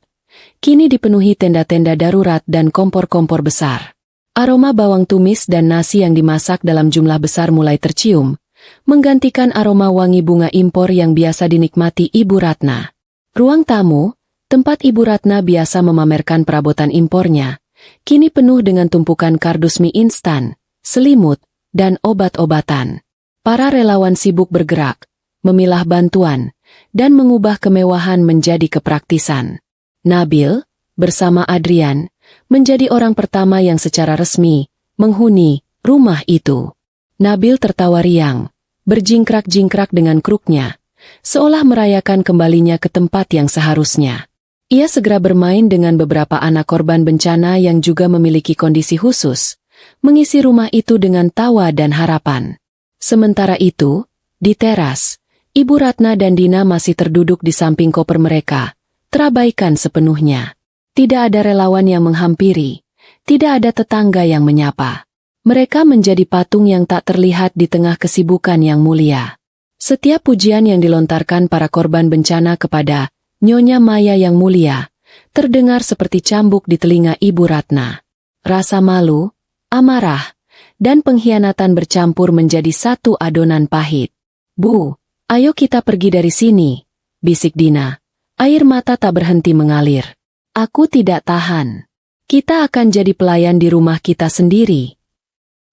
kini dipenuhi tenda-tenda darurat dan kompor-kompor besar. Aroma bawang tumis dan nasi yang dimasak dalam jumlah besar mulai tercium, menggantikan aroma wangi bunga impor yang biasa dinikmati Ibu Ratna. Ruang tamu, tempat Ibu Ratna biasa memamerkan perabotan impornya, kini penuh dengan tumpukan kardus mie instan, selimut, dan obat-obatan. Para relawan sibuk bergerak, memilah bantuan, dan mengubah kemewahan menjadi kepraktisan. Nabil, bersama Adrian, menjadi orang pertama yang secara resmi menghuni rumah itu. Nabil tertawa riang, berjingkrak-jingkrak dengan kruknya, seolah merayakan kembalinya ke tempat yang seharusnya. Ia segera bermain dengan beberapa anak korban bencana yang juga memiliki kondisi khusus, mengisi rumah itu dengan tawa dan harapan. Sementara itu, di teras, Ibu Ratna dan Dina masih terduduk di samping koper mereka, terabaikan sepenuhnya. Tidak ada relawan yang menghampiri, tidak ada tetangga yang menyapa. Mereka menjadi patung yang tak terlihat di tengah kesibukan yang mulia. Setiap pujian yang dilontarkan para korban bencana kepada Nyonya Maya yang mulia, terdengar seperti cambuk di telinga Ibu Ratna. Rasa malu, amarah, dan pengkhianatan bercampur menjadi satu adonan pahit. "Bu, ayo kita pergi dari sini," bisik Dina. Air mata tak berhenti mengalir. "Aku tidak tahan. Kita akan jadi pelayan di rumah kita sendiri."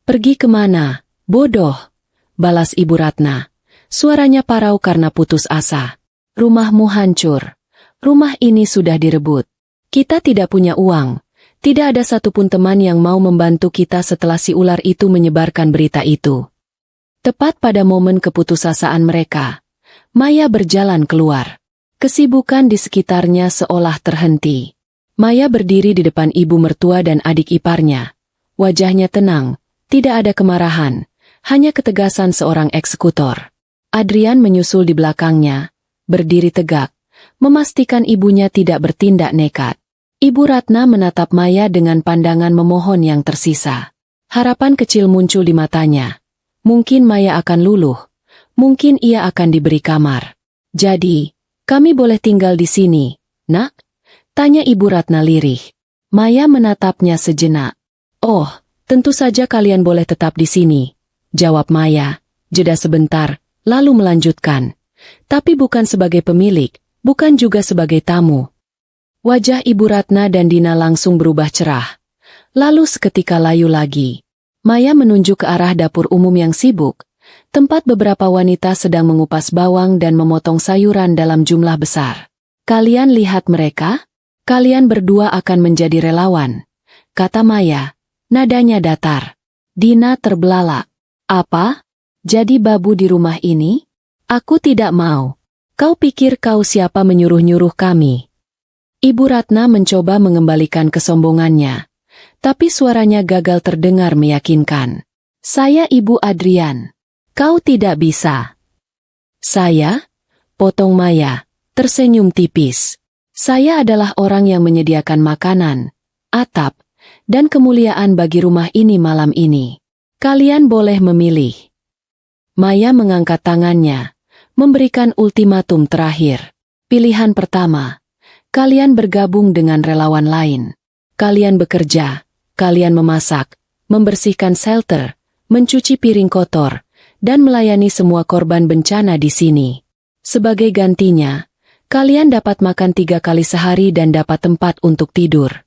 "Pergi kemana, bodoh?" balas Ibu Ratna. Suaranya parau karena putus asa. "Rumahmu hancur. Rumah ini sudah direbut. Kita tidak punya uang. Tidak ada satupun teman yang mau membantu kita setelah si ular itu menyebarkan berita itu." Tepat pada momen keputusasaan mereka, Maya berjalan keluar. Kesibukan di sekitarnya seolah terhenti. Maya berdiri di depan ibu mertua dan adik iparnya. Wajahnya tenang, tidak ada kemarahan, hanya ketegasan seorang eksekutor. Adrian menyusul di belakangnya, berdiri tegak, memastikan ibunya tidak bertindak nekat. Ibu Ratna menatap Maya dengan pandangan memohon yang tersisa. Harapan kecil muncul di matanya. Mungkin Maya akan luluh. Mungkin ia akan diberi kamar. Jadi, kami boleh tinggal di sini, nak? Tanya Ibu Ratna lirih. Maya menatapnya sejenak. Oh, tentu saja kalian boleh tetap di sini, jawab Maya, jeda sebentar, lalu melanjutkan. Tapi bukan sebagai pemilik, bukan juga sebagai tamu. Wajah Ibu Ratna dan Dina langsung berubah cerah. Lalu seketika layu lagi. Maya menunjuk ke arah dapur umum yang sibuk, tempat beberapa wanita sedang mengupas bawang dan memotong sayuran dalam jumlah besar. Kalian lihat mereka? Kalian berdua akan menjadi relawan, kata Maya, nadanya datar. Dina terbelalak. Apa? Jadi babu di rumah ini? Aku tidak mau. Kau pikir kau siapa menyuruh-nyuruh kami? Ibu Ratna mencoba mengembalikan kesombongannya, tapi suaranya gagal terdengar meyakinkan. Saya Ibu Adrian. Kau tidak bisa. Saya? Potong Maya, tersenyum tipis. Saya adalah orang yang menyediakan makanan, atap, dan kemuliaan bagi rumah ini malam ini. Kalian boleh memilih. Maya mengangkat tangannya, memberikan ultimatum terakhir. Pilihan pertama. Kalian bergabung dengan relawan lain. Kalian bekerja, kalian memasak, membersihkan shelter, mencuci piring kotor, dan melayani semua korban bencana di sini. Sebagai gantinya, kalian dapat makan 3 kali sehari dan dapat tempat untuk tidur.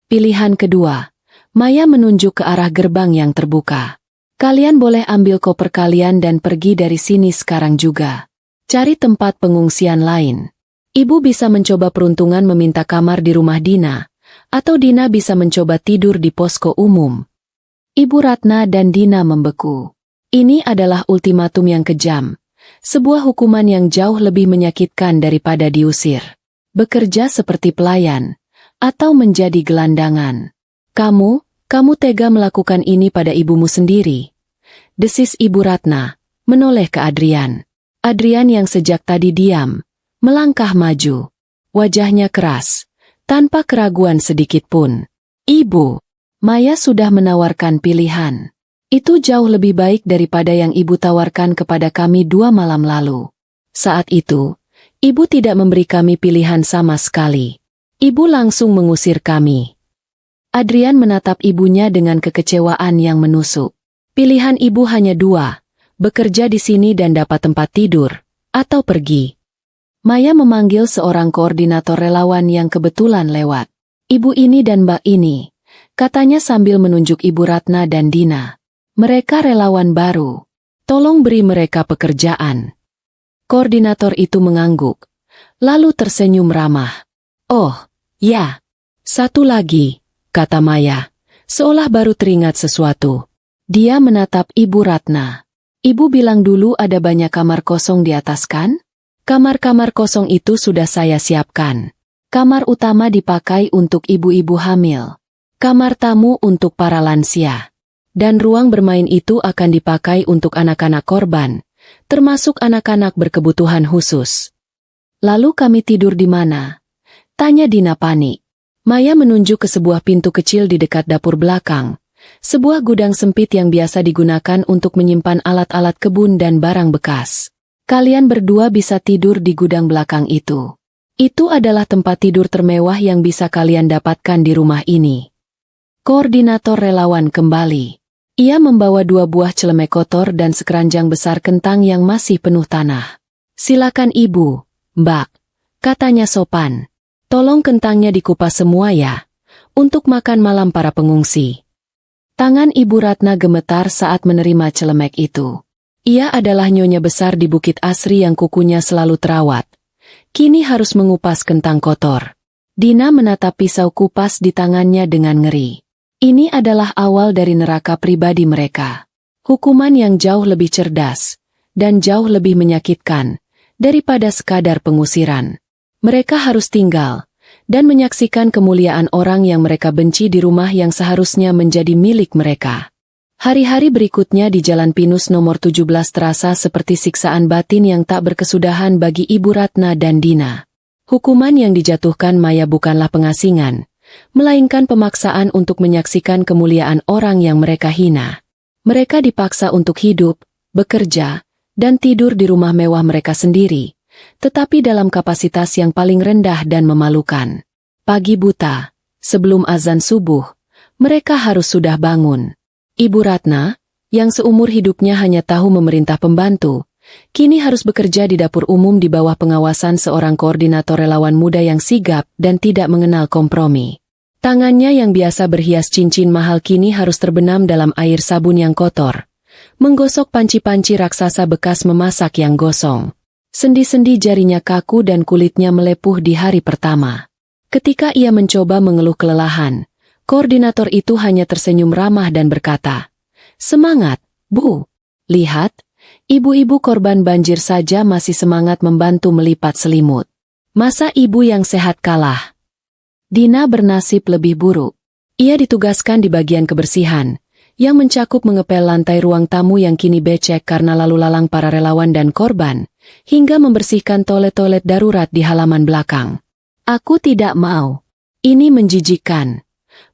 Pilihan kedua, Maya menunjuk ke arah gerbang yang terbuka. Kalian boleh ambil koper kalian dan pergi dari sini sekarang juga. Cari tempat pengungsian lain. Ibu bisa mencoba peruntungan meminta kamar di rumah Dina, atau Dina bisa mencoba tidur di posko umum. Ibu Ratna dan Dina membeku. Ini adalah ultimatum yang kejam, sebuah hukuman yang jauh lebih menyakitkan daripada diusir. Bekerja seperti pelayan, atau menjadi gelandangan. Kamu tega melakukan ini pada ibumu sendiri. Desis Ibu Ratna, menoleh ke Adrian. Adrian yang sejak tadi diam, melangkah maju. Wajahnya keras, tanpa keraguan sedikit pun. Ibu, Maya sudah menawarkan pilihan. Itu jauh lebih baik daripada yang ibu tawarkan kepada kami 2 malam lalu. Saat itu, ibu tidak memberi kami pilihan sama sekali. Ibu langsung mengusir kami. Adrian menatap ibunya dengan kekecewaan yang menusuk. Pilihan ibu hanya 2, bekerja di sini dan dapat tempat tidur, atau pergi. Maya memanggil seorang koordinator relawan yang kebetulan lewat. Ibu ini dan mbak ini, katanya sambil menunjuk Ibu Ratna dan Dina. Mereka relawan baru. Tolong beri mereka pekerjaan. Koordinator itu mengangguk, lalu tersenyum ramah. Oh, ya. Satu lagi, kata Maya, seolah baru teringat sesuatu. Dia menatap Ibu Ratna. Ibu bilang dulu ada banyak kamar kosong di atas kan? Kamar-kamar kosong itu sudah saya siapkan. Kamar utama dipakai untuk ibu-ibu hamil. Kamar tamu untuk para lansia. Dan ruang bermain itu akan dipakai untuk anak-anak korban, termasuk anak-anak berkebutuhan khusus. Lalu kami tidur di mana? Tanya Dina panik. Maya menunjuk ke sebuah pintu kecil di dekat dapur belakang. Sebuah gudang sempit yang biasa digunakan untuk menyimpan alat-alat kebun dan barang bekas. Kalian berdua bisa tidur di gudang belakang itu. Itu adalah tempat tidur termewah yang bisa kalian dapatkan di rumah ini. Koordinator relawan kembali. Ia membawa 2 buah celemek kotor dan sekeranjang besar kentang yang masih penuh tanah. Silakan ibu, mbak, katanya sopan. Tolong kentangnya dikupas semua ya, untuk makan malam para pengungsi. Tangan Ibu Ratna gemetar saat menerima celemek itu. Ia adalah nyonya besar di Bukit Asri yang kukunya selalu terawat. Kini harus mengupas kentang kotor. Dina menatap pisau kupas di tangannya dengan ngeri. Ini adalah awal dari neraka pribadi mereka. Hukuman yang jauh lebih cerdas, dan jauh lebih menyakitkan, daripada sekadar pengusiran. Mereka harus tinggal, dan menyaksikan kemuliaan orang yang mereka benci di rumah yang seharusnya menjadi milik mereka. Hari-hari berikutnya di Jalan Pinus nomor 17 terasa seperti siksaan batin yang tak berkesudahan bagi Ibu Ratna dan Dina. Hukuman yang dijatuhkan Maya bukanlah pengasingan, melainkan pemaksaan untuk menyaksikan kemuliaan orang yang mereka hina. Mereka dipaksa untuk hidup, bekerja, dan tidur di rumah mewah mereka sendiri, tetapi dalam kapasitas yang paling rendah dan memalukan. Pagi buta, sebelum azan subuh, mereka harus sudah bangun. Ibu Ratna, yang seumur hidupnya hanya tahu memerintah pembantu, kini harus bekerja di dapur umum di bawah pengawasan seorang koordinator relawan muda yang sigap dan tidak mengenal kompromi. Tangannya yang biasa berhias cincin mahal kini harus terbenam dalam air sabun yang kotor, menggosok panci-panci raksasa bekas memasak yang gosong. Sendi-sendi jarinya kaku dan kulitnya melepuh di hari pertama. Ketika ia mencoba mengeluh kelelahan, koordinator itu hanya tersenyum ramah dan berkata, "Semangat, Bu. Lihat, ibu-ibu korban banjir saja masih semangat membantu melipat selimut. Masa ibu yang sehat kalah?" Dina bernasib lebih buruk. Ia ditugaskan di bagian kebersihan, yang mencakup mengepel lantai ruang tamu yang kini becek karena lalu lalang para relawan dan korban, hingga membersihkan toilet-toilet darurat di halaman belakang. "Aku tidak mau. Ini menjijikkan,"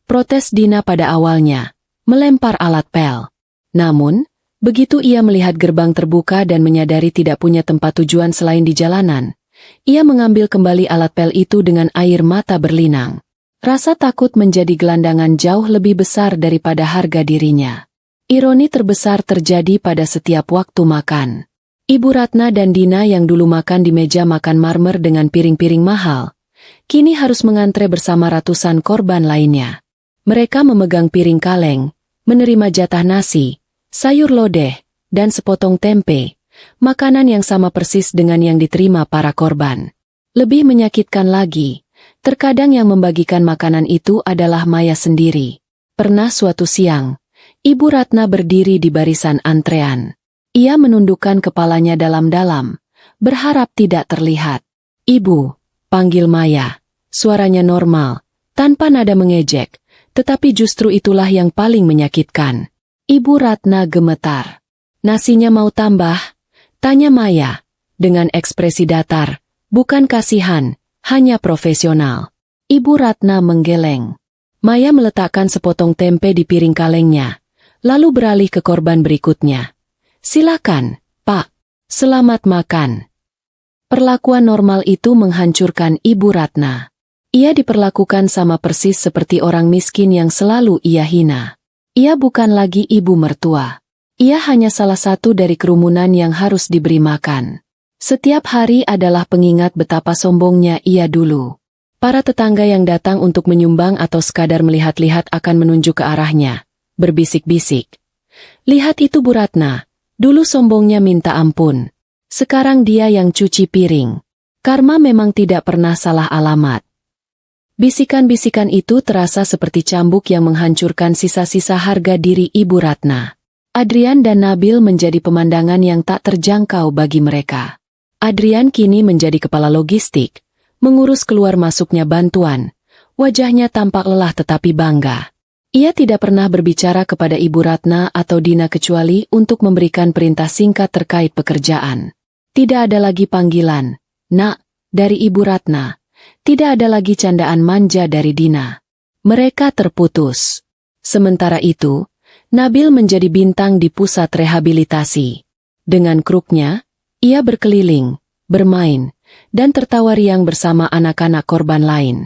protes Dina pada awalnya, melempar alat pel. Namun, begitu ia melihat gerbang terbuka dan menyadari tidak punya tempat tujuan selain di jalanan, ia mengambil kembali alat pel itu dengan air mata berlinang. Rasa takut menjadi gelandangan jauh lebih besar daripada harga dirinya. Ironi terbesar terjadi pada setiap waktu makan. Ibu Ratna dan Dina yang dulu makan di meja makan marmer dengan piring-piring mahal, kini harus mengantre bersama ratusan korban lainnya. Mereka memegang piring kaleng, menerima jatah nasi, sayur lodeh, dan sepotong tempe, makanan yang sama persis dengan yang diterima para korban. Lebih menyakitkan lagi, terkadang yang membagikan makanan itu adalah Maya sendiri. Pernah suatu siang, Ibu Ratna berdiri di barisan antrean. Ia menundukkan kepalanya dalam-dalam, berharap tidak terlihat. "Ibu," panggil Maya. Suaranya normal, tanpa nada mengejek, tetapi justru itulah yang paling menyakitkan. Ibu Ratna gemetar. "Nasinya mau tambah?" tanya Maya, dengan ekspresi datar, bukan kasihan, hanya profesional. Ibu Ratna menggeleng. Maya meletakkan sepotong tempe di piring kalengnya, lalu beralih ke korban berikutnya. "Silakan, Pak. Selamat makan." Perlakuan normal itu menghancurkan Ibu Ratna. Ia diperlakukan sama persis seperti orang miskin yang selalu ia hina. Ia bukan lagi ibu mertua. Ia hanya salah satu dari kerumunan yang harus diberi makan. Setiap hari adalah pengingat betapa sombongnya ia dulu. Para tetangga yang datang untuk menyumbang atau sekadar melihat-lihat akan menunjuk ke arahnya, berbisik-bisik. "Lihat itu Bu Ratna, dulu sombongnya minta ampun. Sekarang dia yang cuci piring. Karma memang tidak pernah salah alamat." Bisikan-bisikan itu terasa seperti cambuk yang menghancurkan sisa-sisa harga diri Ibu Ratna. Adrian dan Nabil menjadi pemandangan yang tak terjangkau bagi mereka. Adrian kini menjadi kepala logistik, mengurus keluar masuknya bantuan. Wajahnya tampak lelah tetapi bangga. Ia tidak pernah berbicara kepada Ibu Ratna atau Dina kecuali untuk memberikan perintah singkat terkait pekerjaan. Tidak ada lagi panggilan, "Nak," dari Ibu Ratna. Tidak ada lagi candaan manja dari Dina. Mereka terputus. Sementara itu, Nabil menjadi bintang di pusat rehabilitasi. Dengan kruknya, ia berkeliling, bermain, dan tertawa riang bersama anak-anak korban lain.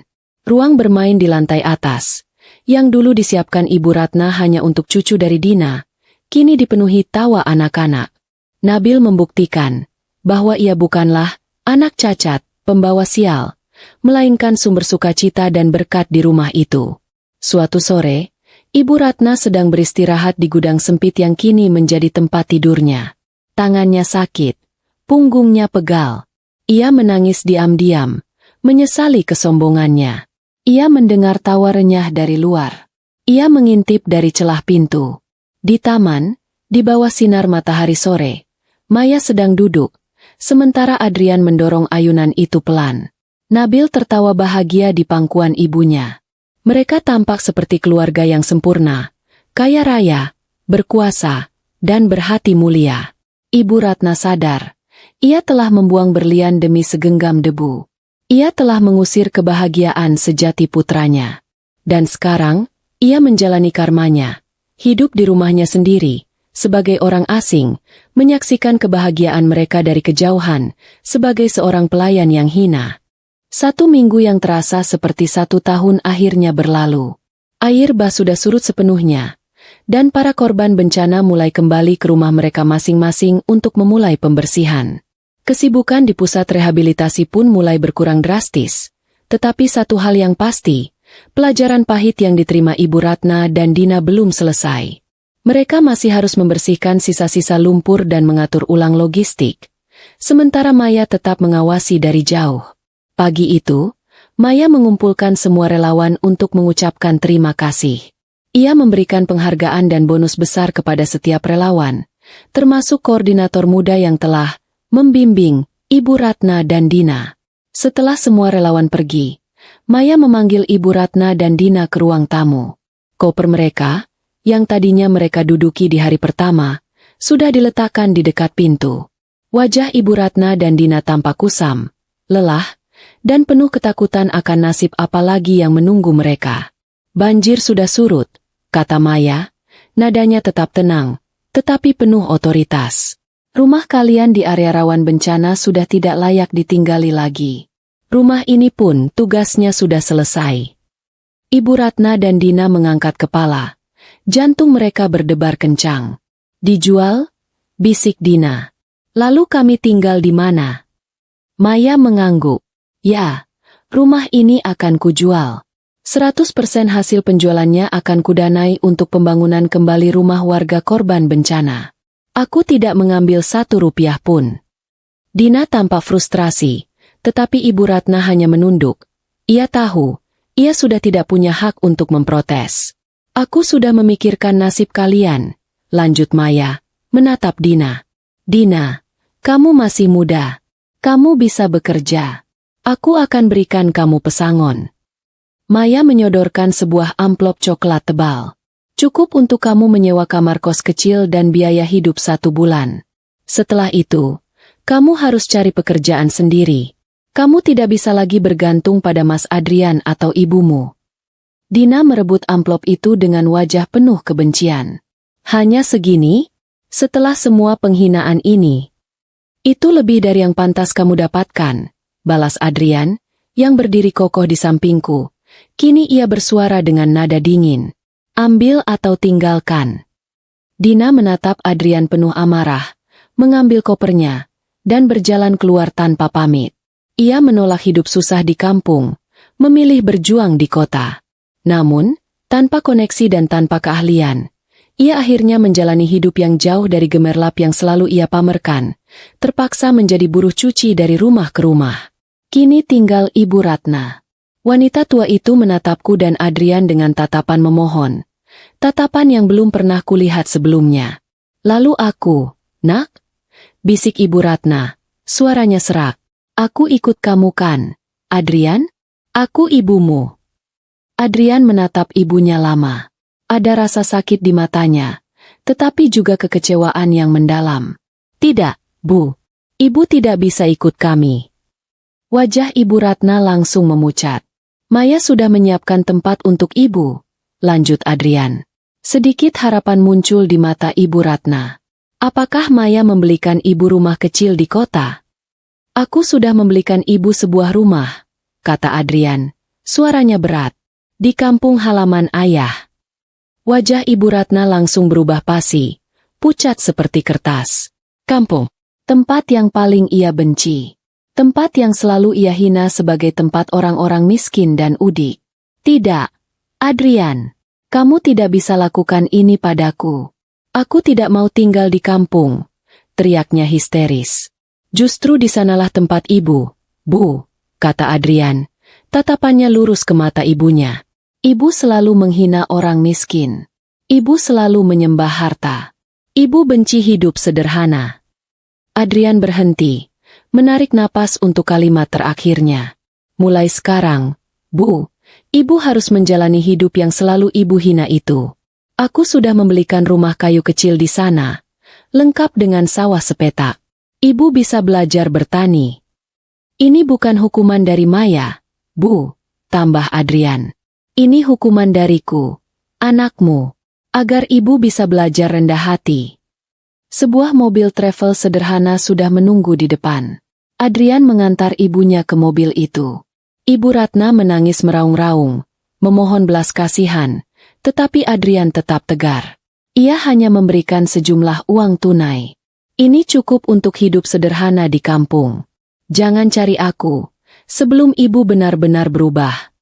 Ruang bermain di lantai atas, yang dulu disiapkan Ibu Ratna hanya untuk cucu dari Dina, kini dipenuhi tawa anak-anak. Nabil membuktikan bahwa ia bukanlah anak cacat, pembawa sial, melainkan sumber sukacita dan berkat di rumah itu. Suatu sore, Ibu Ratna sedang beristirahat di gudang sempit yang kini menjadi tempat tidurnya. Tangannya sakit, punggungnya pegal. Ia menangis diam-diam, menyesali kesombongannya. Ia mendengar tawa renyah dari luar. Ia mengintip dari celah pintu. Di taman, di bawah sinar matahari sore, Maya sedang duduk, sementara Adrian mendorong ayunan itu pelan. Nabil tertawa bahagia di pangkuan ibunya. Mereka tampak seperti keluarga yang sempurna, kaya raya, berkuasa, dan berhati mulia. Ibu Ratna sadar, ia telah membuang berlian demi segenggam debu. Ia telah mengusir kebahagiaan sejati putranya. Dan sekarang, ia menjalani karmanya. Hidup di rumahnya sendiri, sebagai orang asing, menyaksikan kebahagiaan mereka dari kejauhan, sebagai seorang pelayan yang hina. 1 minggu yang terasa seperti 1 tahun akhirnya berlalu. Air bah sudah surut sepenuhnya, dan para korban bencana mulai kembali ke rumah mereka masing-masing untuk memulai pembersihan. Kesibukan di pusat rehabilitasi pun mulai berkurang drastis. Tetapi satu hal yang pasti, pelajaran pahit yang diterima Ibu Ratna dan Dina belum selesai. Mereka masih harus membersihkan sisa-sisa lumpur dan mengatur ulang logistik. Sementara Maya tetap mengawasi dari jauh. Pagi itu, Maya mengumpulkan semua relawan untuk mengucapkan terima kasih. Ia memberikan penghargaan dan bonus besar kepada setiap relawan, termasuk koordinator muda yang telah membimbing Ibu Ratna dan Dina. Setelah semua relawan pergi, Maya memanggil Ibu Ratna dan Dina ke ruang tamu. Koper mereka, yang tadinya mereka duduki di hari pertama, sudah diletakkan di dekat pintu. Wajah Ibu Ratna dan Dina tampak kusam, lelah, dan penuh ketakutan akan nasib apa lagi yang menunggu mereka. Banjir sudah surut, kata Maya, nadanya tetap tenang, tetapi penuh otoritas. Rumah kalian di area rawan bencana sudah tidak layak ditinggali lagi. Rumah ini pun tugasnya sudah selesai. Ibu Ratna dan Dina mengangkat kepala. Jantung mereka berdebar kencang. Dijual? Bisik Dina. Lalu kami tinggal di mana? Maya mengangguk. Ya, rumah ini akan kujual. 100% hasil penjualannya akan kudanai untuk pembangunan kembali rumah warga korban bencana. Aku tidak mengambil 1 rupiah pun. Dina tampak frustrasi, tetapi Ibu Ratna hanya menunduk. Ia tahu, ia sudah tidak punya hak untuk memprotes. Aku sudah memikirkan nasib kalian, lanjut Maya, menatap Dina. Dina, kamu masih muda. Kamu bisa bekerja. Aku akan berikan kamu pesangon. Maya menyodorkan sebuah amplop coklat tebal. Cukup untuk kamu menyewa kamar kos kecil dan biaya hidup 1 bulan. Setelah itu, kamu harus cari pekerjaan sendiri. Kamu tidak bisa lagi bergantung pada Mas Adrian atau ibumu. Dina merebut amplop itu dengan wajah penuh kebencian. Hanya segini? Setelah semua penghinaan ini. Itu lebih dari yang pantas kamu dapatkan, balas Adrian, yang berdiri kokoh di sampingku. Kini ia bersuara dengan nada dingin. Ambil atau tinggalkan. Dina menatap Adrian penuh amarah, mengambil kopernya, dan berjalan keluar tanpa pamit. Ia menolak hidup susah di kampung, memilih berjuang di kota. Namun, tanpa koneksi dan tanpa keahlian, ia akhirnya menjalani hidup yang jauh dari gemerlap yang selalu ia pamerkan, terpaksa menjadi buruh cuci dari rumah ke rumah. Kini tinggal Ibu Ratna. Wanita tua itu menatapku dan Adrian dengan tatapan memohon. Tatapan yang belum pernah kulihat sebelumnya. Lalu aku, nak? Bisik Ibu Ratna, suaranya serak. Aku ikut kamu kan, Adrian? Aku ibumu. Adrian menatap ibunya lama. Ada rasa sakit di matanya, tetapi juga kekecewaan yang mendalam. Tidak, Bu. Ibu tidak bisa ikut kami. Wajah Ibu Ratna langsung memucat. Maya sudah menyiapkan tempat untuk ibu, lanjut Adrian. Sedikit harapan muncul di mata Ibu Ratna. Apakah Maya membelikan ibu rumah kecil di kota? Aku sudah membelikan ibu sebuah rumah, kata Adrian. Suaranya berat. Di kampung halaman ayah. Wajah Ibu Ratna langsung berubah pasi, pucat seperti kertas. Kampung, tempat yang paling ia benci. Tempat yang selalu ia hina sebagai tempat orang-orang miskin dan udik. Tidak, Adrian, kamu tidak bisa lakukan ini padaku. Aku tidak mau tinggal di kampung, teriaknya histeris. Justru di sanalah tempat ibu, Bu, kata Adrian. Tatapannya lurus ke mata ibunya. Ibu selalu menghina orang miskin. Ibu selalu menyembah harta. Ibu benci hidup sederhana. Adrian berhenti. Menarik napas untuk kalimat terakhirnya. Mulai sekarang, Bu, ibu harus menjalani hidup yang selalu ibu hina itu. Aku sudah membelikan rumah kayu kecil di sana, lengkap dengan sawah sepetak. Ibu bisa belajar bertani. Ini bukan hukuman dari Maya, Bu, tambah Adrian. Ini hukuman dariku, anakmu, agar ibu bisa belajar rendah hati. Sebuah mobil travel sederhana sudah menunggu di depan. Adrian mengantar ibunya ke mobil itu. Ibu Ratna menangis meraung-raung, memohon belas kasihan, tetapi Adrian tetap tegar. Ia hanya memberikan sejumlah uang tunai. Ini cukup untuk hidup sederhana di kampung. Jangan cari aku, sebelum ibu benar-benar berubah.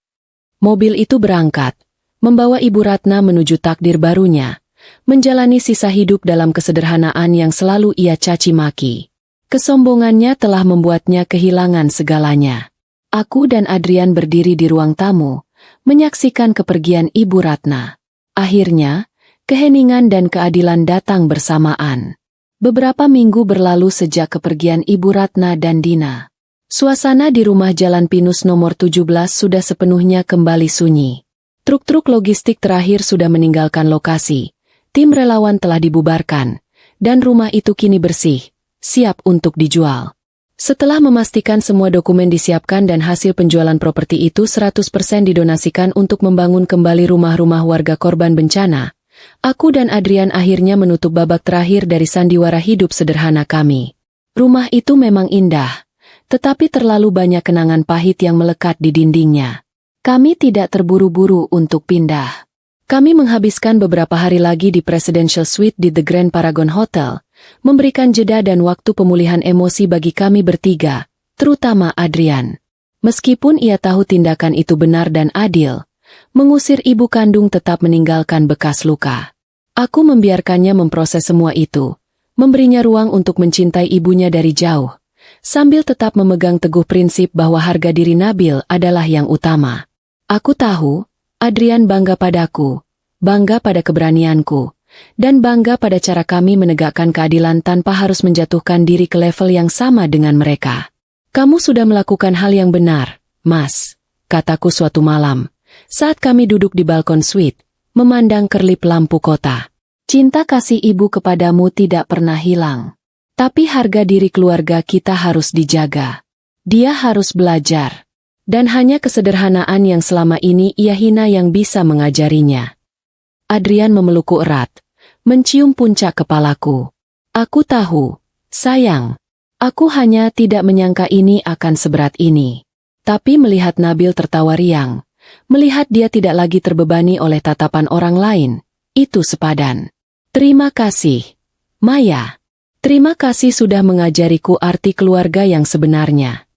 Mobil itu berangkat, membawa Ibu Ratna menuju takdir barunya, menjalani sisa hidup dalam kesederhanaan yang selalu ia caci maki. Kesombongannya telah membuatnya kehilangan segalanya. Aku dan Adrian berdiri di ruang tamu, menyaksikan kepergian Ibu Ratna. Akhirnya, keheningan dan keadilan datang bersamaan. Beberapa minggu berlalu sejak kepergian Ibu Ratna dan Dina. Suasana di rumah Jalan Pinus nomor 17 sudah sepenuhnya kembali sunyi. Truk-truk logistik terakhir sudah meninggalkan lokasi. Tim relawan telah dibubarkan, dan rumah itu kini bersih, siap untuk dijual. Setelah memastikan semua dokumen disiapkan dan hasil penjualan properti itu 100% didonasikan untuk membangun kembali rumah-rumah warga korban bencana, aku dan Adrian akhirnya menutup babak terakhir dari sandiwara hidup sederhana kami. Rumah itu memang indah, tetapi terlalu banyak kenangan pahit yang melekat di dindingnya. Kami tidak terburu-buru untuk pindah. Kami menghabiskan beberapa hari lagi di Presidential Suite di The Grand Paragon Hotel, memberikan jeda dan waktu pemulihan emosi bagi kami bertiga, terutama Adrian. Meskipun ia tahu tindakan itu benar dan adil, mengusir ibu kandung tetap meninggalkan bekas luka. Aku membiarkannya memproses semua itu, memberinya ruang untuk mencintai ibunya dari jauh, sambil tetap memegang teguh prinsip bahwa harga diri Nabil adalah yang utama. Aku tahu, Adrian bangga padaku, bangga pada keberanianku, dan bangga pada cara kami menegakkan keadilan tanpa harus menjatuhkan diri ke level yang sama dengan mereka. Kamu sudah melakukan hal yang benar, Mas, kataku suatu malam, saat kami duduk di balkon suite, memandang kerlip lampu kota. Cinta kasih ibu kepadamu tidak pernah hilang. Tapi harga diri keluarga kita harus dijaga. Dia harus belajar. Dan hanya kesederhanaan yang selama ini ia hina yang bisa mengajarinya. Adrian memelukku erat, mencium puncak kepalaku. Aku tahu, sayang. Aku hanya tidak menyangka ini akan seberat ini. Tapi melihat Nabil tertawa riang, melihat dia tidak lagi terbebani oleh tatapan orang lain, itu sepadan. Terima kasih, Maya. Terima kasih sudah mengajariku arti keluarga yang sebenarnya.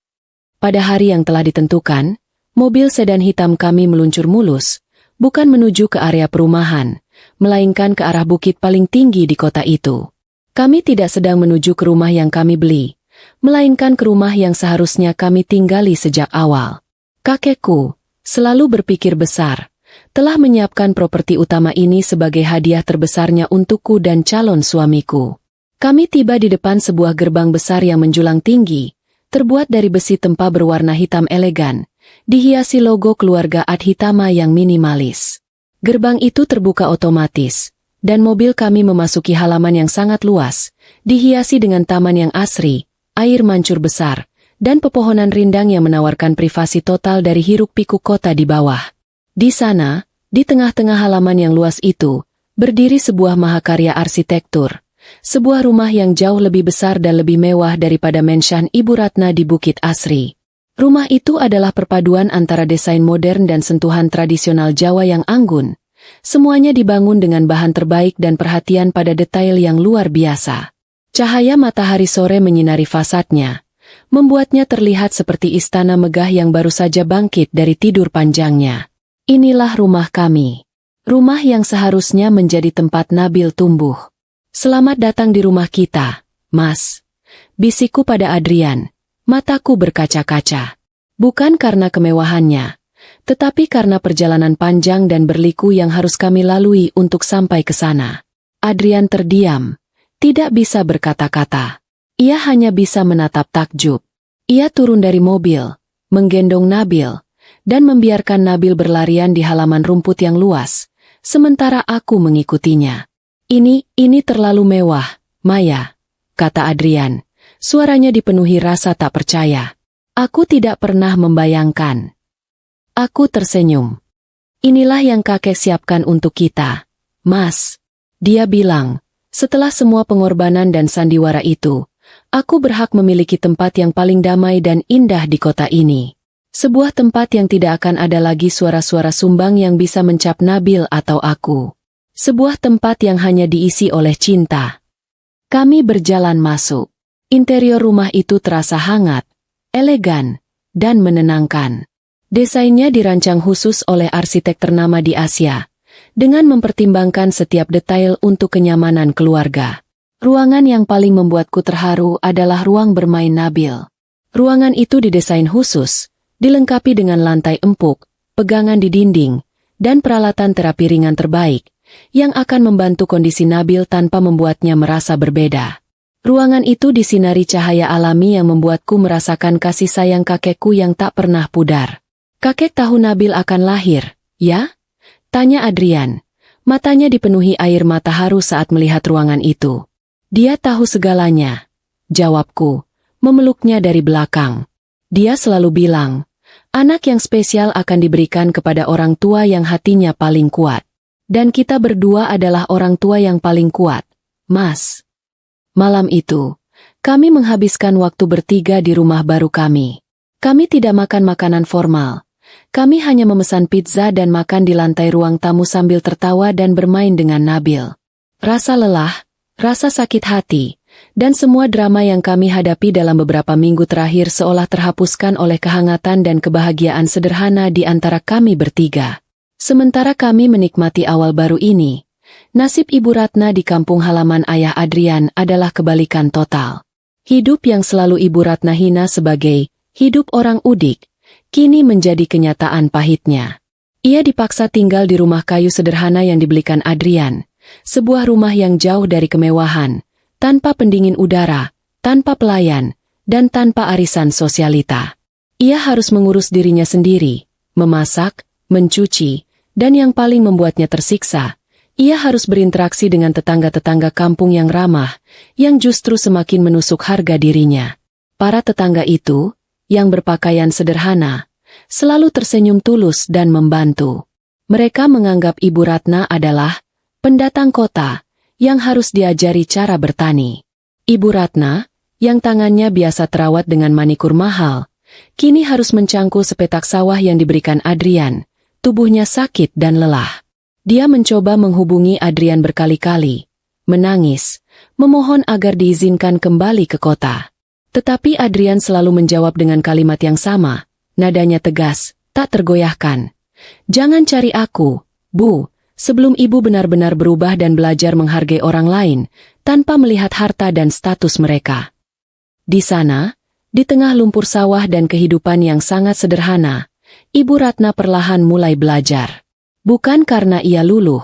Pada hari yang telah ditentukan, mobil sedan hitam kami meluncur mulus, bukan menuju ke area perumahan, melainkan ke arah bukit paling tinggi di kota itu. Kami tidak sedang menuju ke rumah yang kami beli, melainkan ke rumah yang seharusnya kami tinggali sejak awal. Kakekku, selalu berpikir besar, telah menyiapkan properti utama ini sebagai hadiah terbesarnya untukku dan calon suamiku. Kami tiba di depan sebuah gerbang besar yang menjulang tinggi, terbuat dari besi tempa berwarna hitam elegan, dihiasi logo keluarga Adhitama yang minimalis. Gerbang itu terbuka otomatis, dan mobil kami memasuki halaman yang sangat luas, dihiasi dengan taman yang asri, air mancur besar, dan pepohonan rindang yang menawarkan privasi total dari hiruk-pikuk kota di bawah. Di sana, di tengah-tengah halaman yang luas itu, berdiri sebuah mahakarya arsitektur. Sebuah rumah yang jauh lebih besar dan lebih mewah daripada menshan Ibu Ratna di Bukit Asri. Rumah itu adalah perpaduan antara desain modern dan sentuhan tradisional Jawa yang anggun. Semuanya dibangun dengan bahan terbaik dan perhatian pada detail yang luar biasa. Cahaya matahari sore menyinari fasadnya, membuatnya terlihat seperti istana megah yang baru saja bangkit dari tidur panjangnya. Inilah rumah kami. Rumah yang seharusnya menjadi tempat Nabil tumbuh. Selamat datang di rumah kita, Mas. Bisikku pada Adrian, mataku berkaca-kaca. Bukan karena kemewahannya, tetapi karena perjalanan panjang dan berliku yang harus kami lalui untuk sampai ke sana. Adrian terdiam, tidak bisa berkata-kata. Ia hanya bisa menatap takjub. Ia turun dari mobil, menggendong Nabil, dan membiarkan Nabil berlarian di halaman rumput yang luas, sementara aku mengikutinya. Ini terlalu mewah, Maya, kata Adrian. Suaranya dipenuhi rasa tak percaya. Aku tidak pernah membayangkan. Aku tersenyum. Inilah yang kakek siapkan untuk kita, Mas. Dia bilang, setelah semua pengorbanan dan sandiwara itu, aku berhak memiliki tempat yang paling damai dan indah di kota ini. Sebuah tempat yang tidak akan ada lagi suara-suara sumbang yang bisa mencap Nabil atau aku. Sebuah tempat yang hanya diisi oleh cinta. Kami berjalan masuk. Interior rumah itu terasa hangat, elegan, dan menenangkan. Desainnya dirancang khusus oleh arsitek ternama di Asia, dengan mempertimbangkan setiap detail untuk kenyamanan keluarga. Ruangan yang paling membuatku terharu adalah ruang bermain Nabil. Ruangan itu didesain khusus, dilengkapi dengan lantai empuk, pegangan di dinding, dan peralatan terapi ringan terbaik, yang akan membantu kondisi Nabil tanpa membuatnya merasa berbeda. Ruangan itu disinari cahaya alami yang membuatku merasakan kasih sayang kakekku yang tak pernah pudar. Kakek tahu Nabil akan lahir, ya? Tanya Adrian. Matanya dipenuhi air mata haru saat melihat ruangan itu. Dia tahu segalanya. Jawabku, memeluknya dari belakang. Dia selalu bilang, anak yang spesial akan diberikan kepada orang tua yang hatinya paling kuat. Dan kita berdua adalah orang tua yang paling kuat, Mas. Malam itu, kami menghabiskan waktu bertiga di rumah baru kami. Kami tidak makan makanan formal. Kami hanya memesan pizza dan makan di lantai ruang tamu sambil tertawa dan bermain dengan Nabil. Rasa lelah, rasa sakit hati, dan semua drama yang kami hadapi dalam beberapa minggu terakhir seolah terhapuskan oleh kehangatan dan kebahagiaan sederhana di antara kami bertiga. Sementara kami menikmati awal baru ini, nasib Ibu Ratna di kampung halaman ayah Adrian adalah kebalikan total. Hidup yang selalu Ibu Ratna hina sebagai hidup orang udik, kini menjadi kenyataan pahitnya. Ia dipaksa tinggal di rumah kayu sederhana yang dibelikan Adrian, sebuah rumah yang jauh dari kemewahan, tanpa pendingin udara, tanpa pelayan, dan tanpa arisan sosialita. Ia harus mengurus dirinya sendiri, memasak, mencuci, dan yang paling membuatnya tersiksa, ia harus berinteraksi dengan tetangga-tetangga kampung yang ramah, yang justru semakin menusuk harga dirinya. Para tetangga itu, yang berpakaian sederhana, selalu tersenyum tulus dan membantu. Mereka menganggap Ibu Ratna adalah pendatang kota, yang harus diajari cara bertani. Ibu Ratna, yang tangannya biasa terawat dengan manikur mahal, kini harus mencangkul sepetak sawah yang diberikan Adrian. Tubuhnya sakit dan lelah. Dia mencoba menghubungi Adrian berkali-kali, menangis, memohon agar diizinkan kembali ke kota. Tetapi Adrian selalu menjawab dengan kalimat yang sama, nadanya tegas, tak tergoyahkan. Jangan cari aku, Bu, sebelum ibu benar-benar berubah dan belajar menghargai orang lain, tanpa melihat harta dan status mereka. Di sana, di tengah lumpur sawah dan kehidupan yang sangat sederhana, Ibu Ratna perlahan mulai belajar. Bukan karena ia luluh,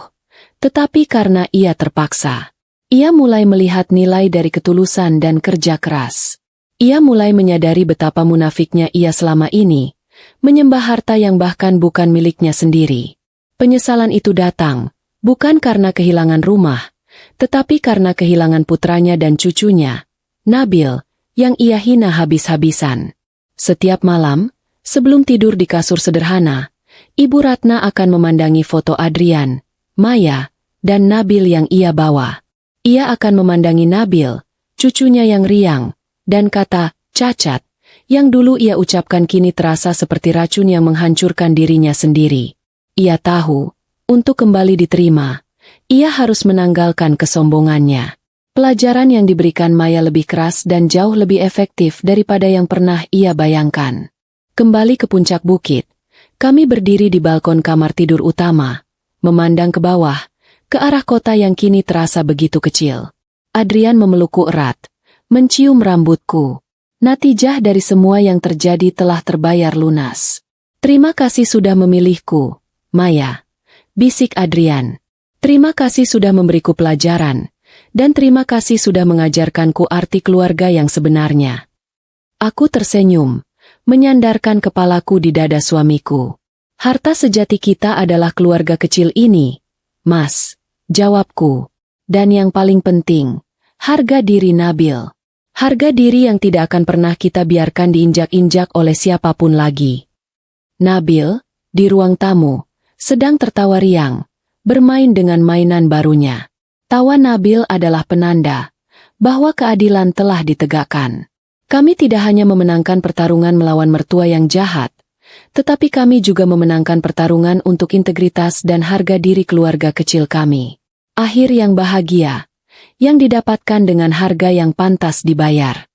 tetapi karena ia terpaksa. Ia mulai melihat nilai dari ketulusan dan kerja keras. Ia mulai menyadari betapa munafiknya ia selama ini, menyembah harta yang bahkan bukan miliknya sendiri. Penyesalan itu datang, bukan karena kehilangan rumah, tetapi karena kehilangan putranya dan cucunya, Nabil, yang ia hina habis-habisan. Setiap malam, sebelum tidur di kasur sederhana, Ibu Ratna akan memandangi foto Adrian, Maya, dan Nabil yang ia bawa. Ia akan memandangi Nabil, cucunya yang riang, dan kata, cacat, yang dulu ia ucapkan kini terasa seperti racun yang menghancurkan dirinya sendiri. Ia tahu, untuk kembali diterima, ia harus menanggalkan kesombongannya. Pelajaran yang diberikan Maya lebih keras dan jauh lebih efektif daripada yang pernah ia bayangkan. Kembali ke puncak bukit, kami berdiri di balkon kamar tidur utama, memandang ke bawah, ke arah kota yang kini terasa begitu kecil. Adrian memelukku erat, mencium rambutku. Natijah dari semua yang terjadi telah terbayar lunas. Terima kasih sudah memilihku, Maya, bisik Adrian. Terima kasih sudah memberiku pelajaran, dan terima kasih sudah mengajarkanku arti keluarga yang sebenarnya. Aku tersenyum, menyandarkan kepalaku di dada suamiku. Harta sejati kita adalah keluarga kecil ini, Mas, jawabku. Dan yang paling penting, harga diri Nabil. Harga diri yang tidak akan pernah kita biarkan diinjak-injak oleh siapapun lagi. Nabil, di ruang tamu, sedang tertawa riang, bermain dengan mainan barunya. Tawa Nabil adalah penanda bahwa keadilan telah ditegakkan. Kami tidak hanya memenangkan pertarungan melawan mertua yang jahat, tetapi kami juga memenangkan pertarungan untuk integritas dan harga diri keluarga kecil kami. Akhir yang bahagia, yang didapatkan dengan harga yang pantas dibayar.